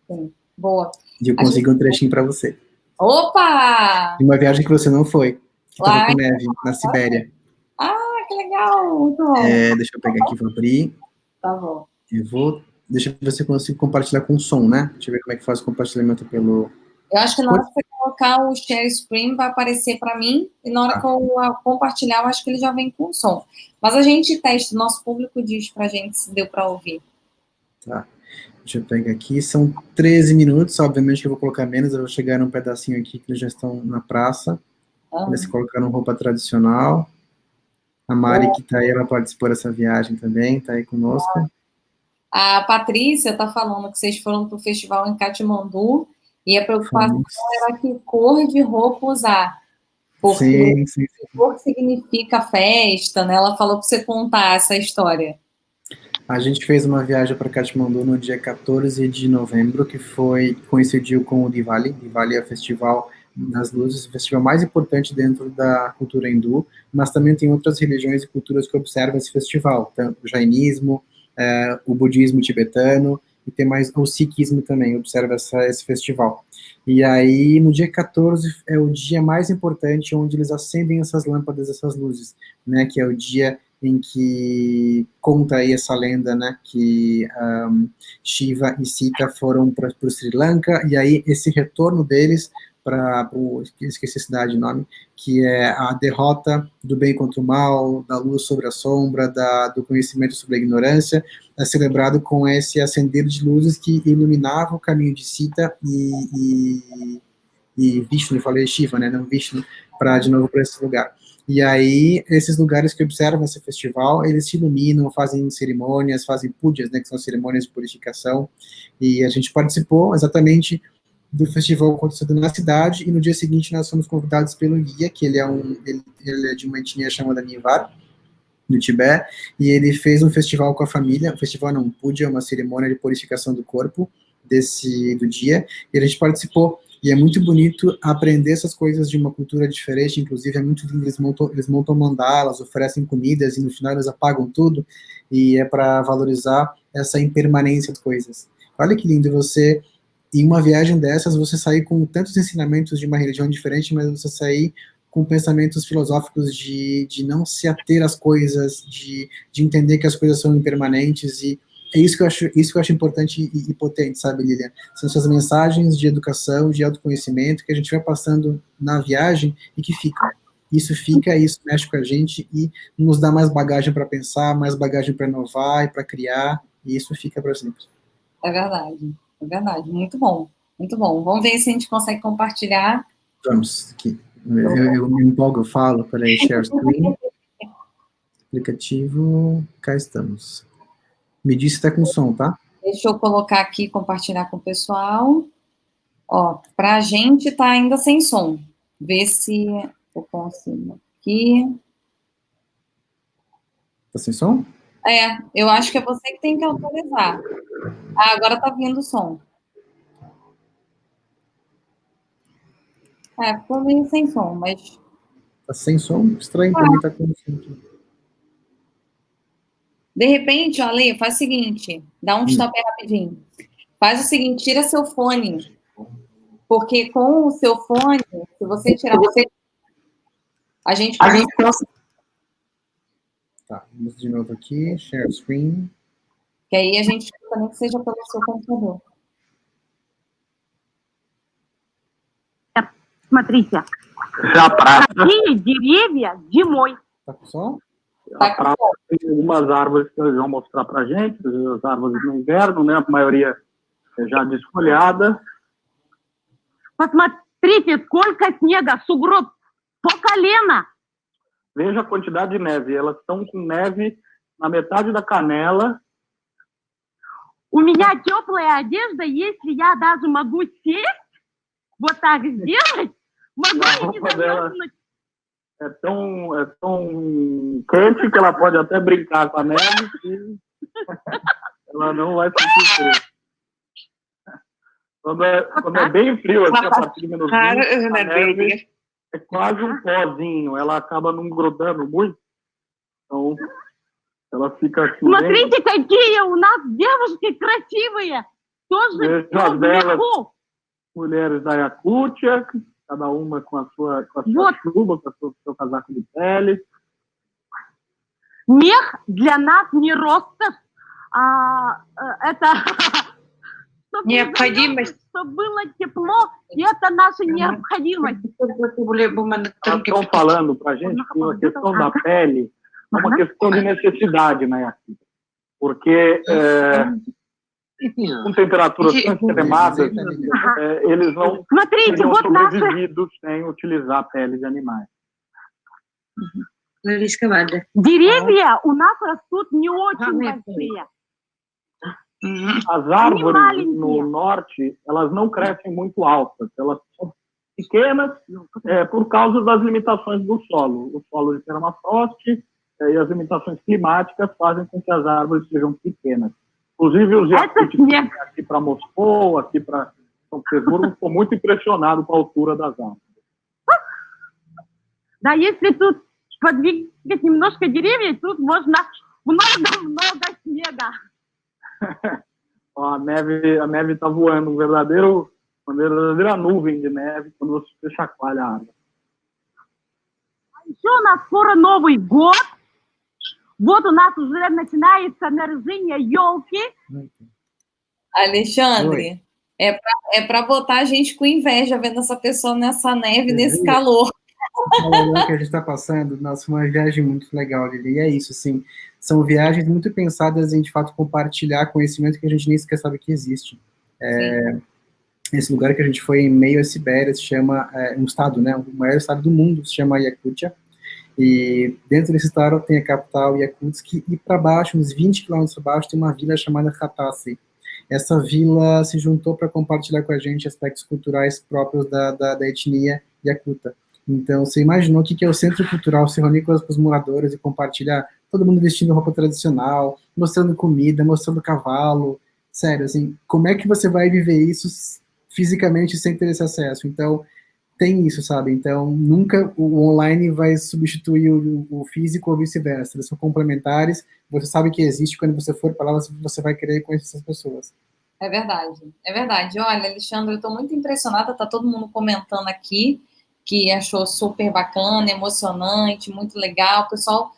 Sim, boa. E eu A gente... consegui um trechinho para você. Opa! De uma viagem que você não foi, que estava com Lá, neve, na Sibéria. que legal, muito bom. Deixa eu pegar aqui, vou abrir. Tá bom. Deixa eu ver se eu consigo compartilhar com som, né? Deixa eu ver como é que faz o compartilhamento pelo. Eu acho que na hora que você colocar o share screen vai aparecer para mim e na hora que eu compartilhar, eu acho que ele já vem com som. Mas a gente testa, o nosso público diz pra gente se deu para ouvir. Tá. Deixa eu pegar aqui. São 13 minutos, obviamente que eu vou colocar menos, eu vou chegar num pedacinho aqui que eles já estão na praça. Eles colocaram roupa tradicional. A Mari, que tá aí, ela participou dessa viagem também, tá aí conosco. A Patrícia está falando que vocês foram para o festival em Katmandu e a preocupação Fomos. era que cor de roupa usar. Porque Sim. cor significa festa, né? Ela falou para você contar essa história. A gente fez uma viagem para Katmandu no dia 14 de novembro, que coincidiu com o Diwali. Diwali é o festival das luzes, o festival mais importante dentro da cultura hindu, mas também tem outras religiões e culturas que observam esse festival, tanto o jainismo, o budismo tibetano, e tem mais o sikhismo também, observa esse festival. E aí, no dia 14, é o dia mais importante, onde eles acendem essas lâmpadas, essas luzes, né, que é o dia em que conta aí essa lenda, né, que Shiva e Sita foram para o Sri Lanka, e aí esse retorno deles para esqueci a cidade, o nome, que é a derrota do bem contra o mal, da luz sobre a sombra, do conhecimento sobre a ignorância, é celebrado com esse acender de luzes que iluminava o caminho de Sita e Vishnu, eu falei Shiva, né, não Vishnu, de novo para esse lugar. E aí, esses lugares que observam esse festival, eles se iluminam, fazem cerimônias, fazem pujas, né, que são cerimônias de purificação, e a gente participou exatamente do festival acontecendo na cidade, e no dia seguinte nós fomos convidados pelo guia, que ele é de uma etnia chamada Nivar, no Tibete, e ele fez um festival com a família, um festival não, um puja, uma cerimônia de purificação do corpo, do dia, e a gente participou, e é muito bonito aprender essas coisas de uma cultura diferente, inclusive é muito lindo, eles montam mandalas, oferecem comidas, e no final eles apagam tudo, e é para valorizar essa impermanência de coisas. Olha que lindo você, em uma viagem dessas, você sair com tantos ensinamentos de uma religião diferente, mas você sair com pensamentos filosóficos de não se ater às coisas, de entender que as coisas são impermanentes, e é isso que eu acho importante e potente, sabe, Lilian? São essas mensagens de educação, de autoconhecimento que a gente vai passando na viagem e que ficam. Isso fica, isso mexe com a gente e nos dá mais bagagem para pensar, mais bagagem para inovar e para criar, e isso fica para sempre. É verdade. Muito bom, muito bom. Vamos ver se a gente consegue compartilhar. Vamos, aqui. Eu me empolgo, eu falo, peraí, share screen, aplicativo, cá estamos. Me diz se está com som, tá? Deixa eu colocar aqui, compartilhar com o pessoal. Ó, pra gente tá ainda sem som. Vê se eu consigo aqui. Tá sem som? Eu acho que é você que tem que autorizar. Ah, agora tá vindo o som. Ficou meio sem som, mas... Tá sem som? Estranho, pra mim tá com som. De repente, Ale, faz o seguinte, dá um stop aí rapidinho. Faz o seguinte, tira seu fone. Porque com o seu fone, se você tirar a gente consegue... Tá, vamos de novo aqui, share screen. Que aí a gente também que seja pelo seu computador. Смотрите, какие деревья зимой. Tá com som? A praça tem algumas árvores que eles vão mostrar para a gente, as árvores no inverno, né? A maioria é já desfolhada. Посмотрите, сколько снега, сугроб по колено. Veja a quantidade de neve. Elas estão com neve na metade da canela. У меня теплая одежда, если я даже могу сесть, вот так сделать, могу и не замерзнуть. É tão quente que ela pode até brincar com a neve e ela não vai sentir frio. Quando é bem frio, assim, a partir de menos 20, a neve é quase um pozinho. Ela acaba não grudando muito. Então, ela fica assim. Смотрите, какие у нас девушки красивые! Тоже вверху. Mulheres da Yakútia, cada uma com a sua chuva, com o seu casaco de pele. Мех для нас не роскошь, это необходимость. Чтобы было тепло, и это наша необходимость. Estão falando para a gente que a questão da pele é uma questão de necessidade na Yakútia. Porque com temperaturas extremadas, eles não seriam sobrevividos sem utilizar a pele de animais. Деревья у нас растут не очень большие. As árvores no norte, elas não crescem muito altas, elas são pequenas por causa das limitações do solo. O solo de permafrost e as limitações climáticas fazem com que as árvores sejam pequenas. Inclusive, os jacutis aqui para Moscou, aqui para São Petersburgo, estou muito impressionado com a altura das árvores. Да, если тут подвигать немножко деревья, тут можно много снега. A neve está voando, uma verdadeira nuvem de neve quando você chacoalha a árvore. Еще у нас скоро Новый год. Вот у нас уже начинается наряжение елки. Alexandre, é para botar a gente com inveja vendo essa pessoa nessa neve, nesse calor. O calor que a gente está passando, nossa, uma viagem muito legal, Lili. E é isso, assim, são viagens muito pensadas em, de fato, compartilhar conhecimento que a gente nem sequer sabe que existe. Esse lugar que a gente foi em meio à Sibéria se chama, um estado, né, o maior estado do mundo, se chama Yakutia. E dentro desse estado tem a capital Yakutsk, e para baixo, uns 20 quilômetros para baixo, tem uma vila chamada Khatassi. Essa vila se juntou para compartilhar com a gente aspectos culturais próprios da etnia Yakuta. Então, você imaginou o que é o centro cultural, se reunir com os moradores e compartilhar, todo mundo vestindo roupa tradicional, mostrando comida, mostrando cavalo, sério, assim, como é que você vai viver isso fisicamente sem ter esse acesso? Então, tem isso, sabe? Então, nunca o online vai substituir o físico ou vice-versa, eles são complementares, você sabe que existe, quando você for para lá, você vai querer conhecer essas pessoas. É verdade, é verdade. Olha, Alexandre, eu estou muito impressionada, tá todo mundo comentando aqui, que achou super bacana, emocionante, muito legal. O pessoal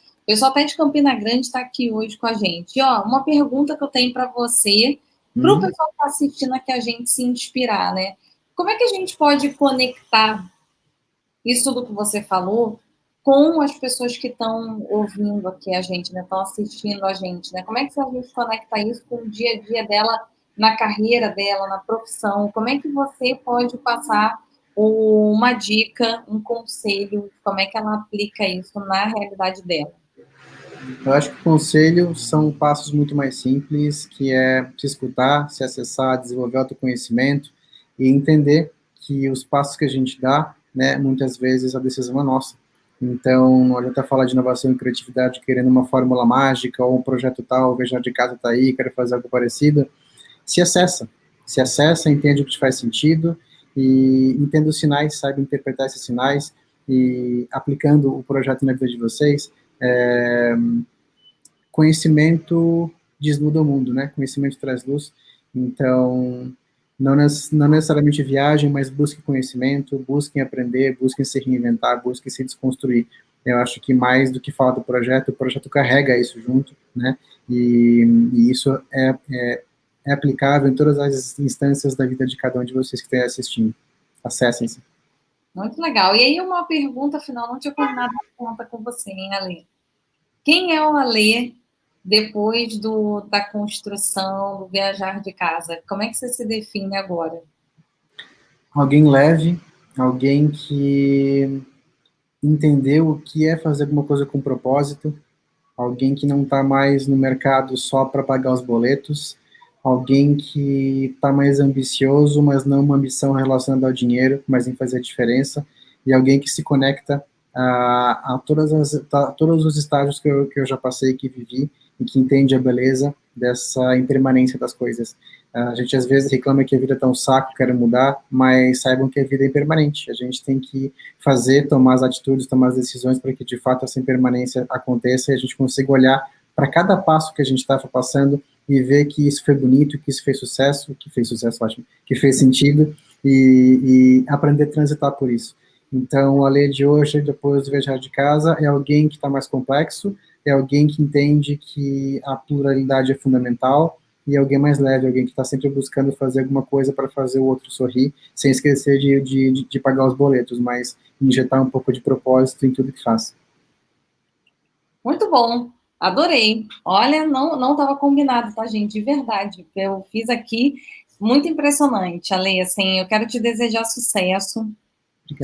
até de Campina Grande está aqui hoje com a gente. E, ó, uma pergunta que eu tenho para você, para o pessoal que está assistindo aqui, a gente se inspirar, né? Como é que a gente pode conectar isso tudo que você falou com as pessoas que estão ouvindo aqui a gente, né? Estão assistindo a gente, né? Como é que a gente conecta isso com o dia a dia dela, na carreira dela, na profissão? Como é que você pode passar uma dica, um conselho, como é que ela aplica isso na realidade dela? Eu acho que o conselho são passos muito mais simples, que é se escutar, se acessar, desenvolver autoconhecimento e entender que os passos que a gente dá, né, muitas vezes a decisão é nossa. Então, não adianta falar de inovação e criatividade querendo uma fórmula mágica ou um projeto tal, veja de casa tá aí, quero fazer algo parecido. Se acessa, entende o que te faz sentido, e entenda os sinais, saiba interpretar esses sinais, e aplicando o projeto na vida de vocês, conhecimento desnuda o mundo, né? Conhecimento traz luz. Então, não necessariamente viagem, mas busque conhecimento, busquem aprender, busquem se reinventar, busquem se desconstruir. Eu acho que mais do que falar do projeto, o projeto carrega isso junto, né? E isso é aplicável em todas as instâncias da vida de cada um de vocês que estão assistindo. Acessem-se. Muito legal. E aí, uma pergunta final, não tinha combinado uma conta com você, hein, Ale? Quem é o Ale depois da construção, do viajar de casa? Como é que você se define agora? Alguém leve, alguém que entendeu o que é fazer alguma coisa com propósito, alguém que não está mais no mercado só para pagar os boletos, alguém que está mais ambicioso, mas não uma ambição relacionada ao dinheiro, mas em fazer a diferença, e alguém que se conecta a todos os estágios que eu já passei, que vivi, e que entende a beleza dessa impermanência das coisas. A gente às vezes reclama que a vida está um saco, quer mudar, mas saibam que a vida é impermanente. A gente tem que tomar as atitudes, tomar as decisões para que de fato essa impermanência aconteça e a gente consiga olhar para cada passo que a gente está passando e ver que isso foi bonito, que isso fez sucesso, ótimo, que fez sentido, e aprender a transitar por isso. Então, a lei de hoje, depois do viajar de casa, é alguém que está mais complexo, é alguém que entende que a pluralidade é fundamental, e alguém mais leve, alguém que está sempre buscando fazer alguma coisa para fazer o outro sorrir, sem esquecer de pagar os boletos, mas injetar um pouco de propósito em tudo que faz. Muito bom, adorei. Olha, não estava combinado, tá, gente? De verdade, eu fiz aqui, muito impressionante, Ale, assim, eu quero te desejar sucesso,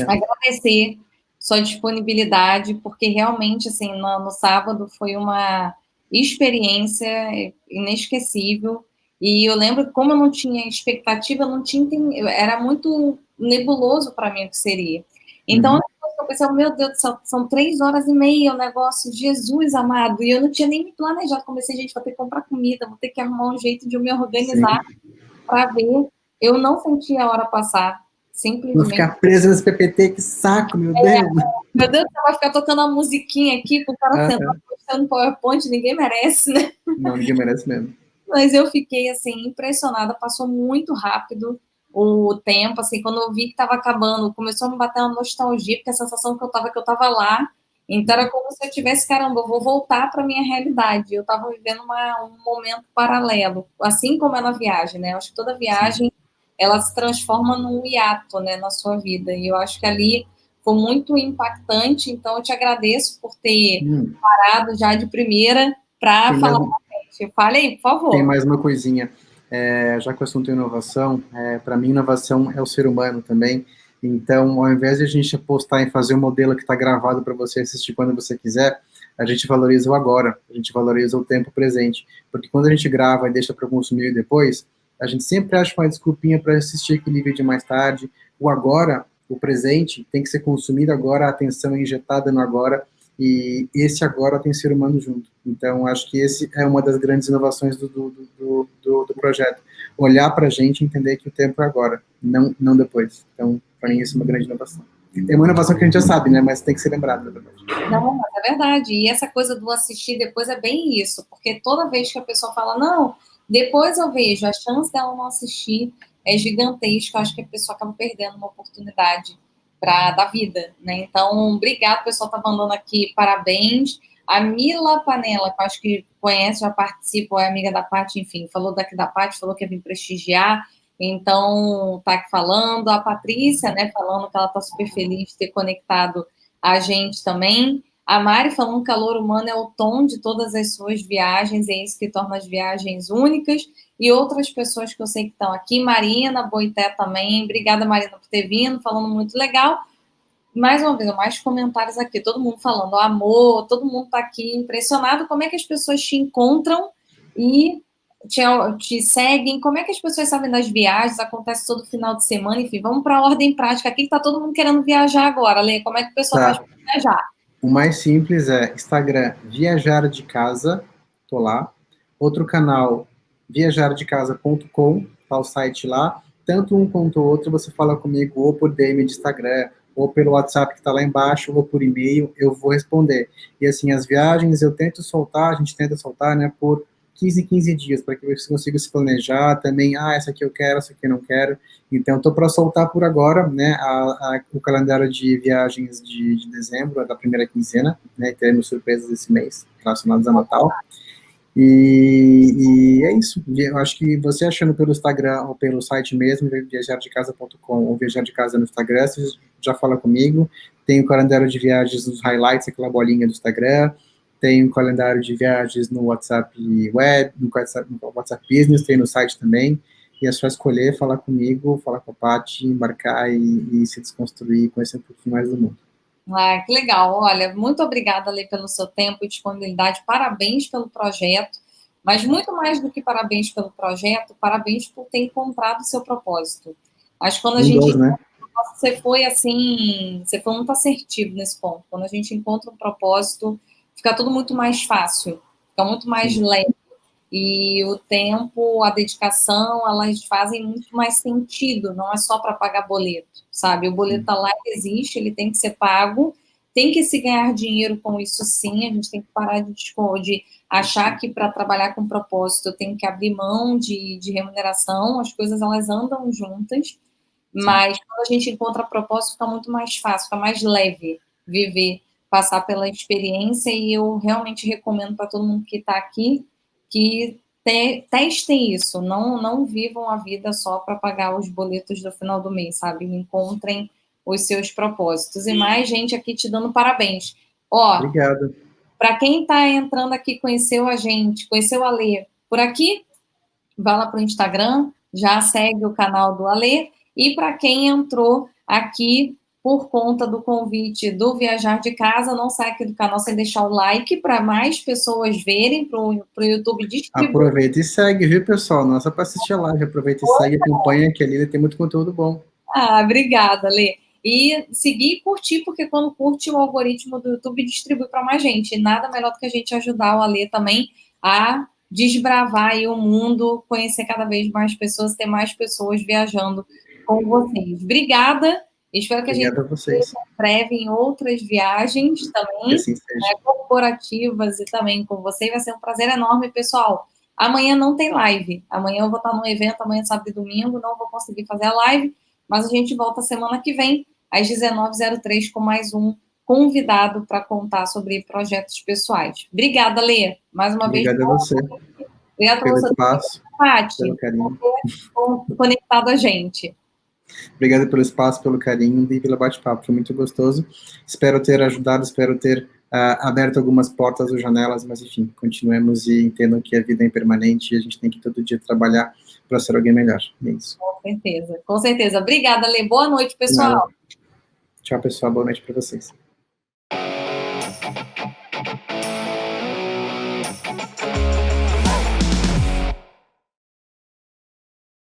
agradecer sua disponibilidade, porque realmente, assim, no sábado foi uma experiência inesquecível, e eu lembro que como eu não tinha expectativa, eu não tinha entendido, era muito nebuloso para mim o que seria. Então, eu pensei, meu Deus do céu, são 3h30 o negócio, Jesus amado, e eu não tinha nem me planejado. Comecei, gente, vou ter que comprar comida, vou ter que arrumar um jeito de eu me organizar para ver. Eu não senti a hora passar, simplesmente. Não ficar presa nesse PPT, que saco, meu Deus. Meu Deus, vai ficar tocando uma musiquinha aqui, com o cara sentado postando PowerPoint, ninguém merece, né? Não, ninguém merece mesmo. Mas eu fiquei, assim, impressionada, passou muito rápido o tempo, assim, quando eu vi que estava acabando, começou a me bater uma nostalgia, porque a sensação que eu estava lá, então era como se eu tivesse, caramba, eu vou voltar para minha realidade, eu estava vivendo um momento paralelo, assim como é na viagem, né, eu acho que toda viagem, ela se transforma num hiato, né, na sua vida, e eu acho que ali foi muito impactante, então eu te agradeço por ter parado já de primeira para falar com a gente. Fale aí, por favor. Tem mais uma coisinha. Já que o assunto é inovação, para mim, inovação é o ser humano também. Então, ao invés de a gente apostar em fazer um modelo que está gravado para você assistir quando você quiser, a gente valoriza o agora, a gente valoriza o tempo presente. Porque quando a gente grava e deixa para consumir depois, a gente sempre acha uma desculpinha para assistir aquele vídeo mais tarde. O agora, o presente, tem que ser consumido agora, a atenção é injetada no agora, e esse agora tem ser humano junto. Então, acho que esse é uma das grandes inovações do projeto. Olhar para a gente e entender que o tempo é agora, não depois. Então, para mim, isso é uma grande inovação. Tem uma inovação que a gente já sabe, né? Mas tem que ser lembrado, na verdade. Não, mas é verdade. E essa coisa do assistir depois é bem isso. Porque toda vez que a pessoa fala, não, depois eu vejo, a chance dela não assistir é gigantesca. Eu acho que a pessoa acaba perdendo uma oportunidade da vida, né? Então, obrigado, o pessoal tá mandando aqui parabéns. A Mila Panela, que eu acho que conhece, já participa, é amiga da Paty, enfim, falou daqui da Paty, falou que ia vir prestigiar, então tá aqui falando. A Patrícia, né, falando que ela tá super feliz de ter conectado a gente também. A Mari falando que o calor humano é o tom de todas as suas viagens, é isso que torna as viagens únicas. E outras pessoas que eu sei que estão aqui, Marina Boité também, obrigada, Marina, por ter vindo, falando muito legal. Mais uma vez, mais comentários aqui, todo mundo falando amor, todo mundo está aqui impressionado, como é que as pessoas te encontram e te seguem, como é que as pessoas sabem das viagens, acontece todo final de semana, enfim, vamos para a ordem prática aqui, que está todo mundo querendo viajar agora, Lê, como é que o pessoal faz para viajar? O mais simples é Instagram, Viajar de Casa, tô lá. Outro canal, viajardecasa.com, tá o site lá. Tanto um quanto o outro, você fala comigo ou por DM de Instagram, ou pelo WhatsApp que tá lá embaixo, ou por e-mail, eu vou responder. E assim, as viagens eu tento soltar, a gente tenta soltar, né, por 15 dias, para que você consiga se planejar também, essa aqui eu quero, essa aqui eu não quero. Então, estou para soltar por agora, né, o calendário de viagens de dezembro, da primeira quinzena, né, teremos surpresas esse mês, relacionadas a Natal. E é isso. Eu acho que você achando pelo Instagram ou pelo site mesmo, viajardecasa.com ou Viajar de Casa no Instagram, você já fala comigo. Tem o calendário de viagens nos highlights, aquela bolinha do Instagram. Tem um calendário de viagens no WhatsApp Web, no WhatsApp Business, tem no site também. E é só escolher, falar comigo, falar com a Paty, embarcar e se desconstruir, conhecer um pouquinho mais do mundo. Que legal. Olha, muito obrigada, Lê, pelo seu tempo e disponibilidade. Parabéns pelo projeto. Mas muito mais do que parabéns pelo projeto, parabéns por ter encontrado o seu propósito. Acho que quando a gente... né? Você foi assim, você foi muito assertivo nesse ponto. Quando a gente encontra um propósito, fica tudo muito mais fácil, fica muito mais leve. E o tempo, a dedicação, elas fazem muito mais sentido, não é só para pagar boleto, sabe? O boleto tá lá, existe, ele tem que ser pago, tem que se ganhar dinheiro com isso sim, a gente tem que parar de achar que para trabalhar com propósito eu tenho que abrir mão de remuneração, as coisas elas andam juntas, mas quando a gente encontra propósito fica muito mais fácil, fica mais leve viver, passar pela experiência, e eu realmente recomendo para todo mundo que está aqui que testem isso, não vivam a vida só para pagar os boletos do final do mês, sabe? Encontrem os seus propósitos. E mais gente aqui te dando parabéns. Obrigado. Para quem está entrando aqui, conheceu a gente, conheceu a Lê por aqui, vá lá para o Instagram, já segue o canal do Alê. E para quem entrou aqui por conta do convite do Viajar de Casa, não sai aqui do canal sem deixar o like para mais pessoas verem, para o YouTube distribuir. Aproveita e segue, viu, pessoal? Não é só para assistir a live, aproveita e segue, acompanha, que ali tem muito conteúdo bom. Obrigada, Lê. E seguir e curtir, porque quando curte, o algoritmo do YouTube distribui para mais gente. E nada melhor do que a gente ajudar o Alê também a desbravar aí o mundo, conhecer cada vez mais pessoas, ter mais pessoas viajando com vocês. Obrigada. Espero que a gente vocês. breve em outras viagens também, assim corporativas e também com você. Vai ser um prazer enorme, pessoal. Amanhã não tem live. Amanhã eu vou estar num evento, amanhã sábado e domingo, não vou conseguir fazer a live, mas a gente volta semana que vem, às 19h03, com mais um convidado para contar sobre projetos pessoais. Obrigada, Lê. Mais uma vez. Obrigada a você. Obrigada pelo espaço, pelo carinho. Conectado a gente. Obrigado pelo espaço, pelo carinho e pelo bate-papo. Foi muito gostoso. Espero ter ajudado, espero ter aberto algumas portas ou janelas, mas enfim, continuemos e entendam que a vida é impermanente e a gente tem que todo dia trabalhar para ser alguém melhor. É isso. Com certeza, com certeza. Obrigada, Lê. Boa noite, pessoal. Tchau, pessoal. Boa noite para vocês.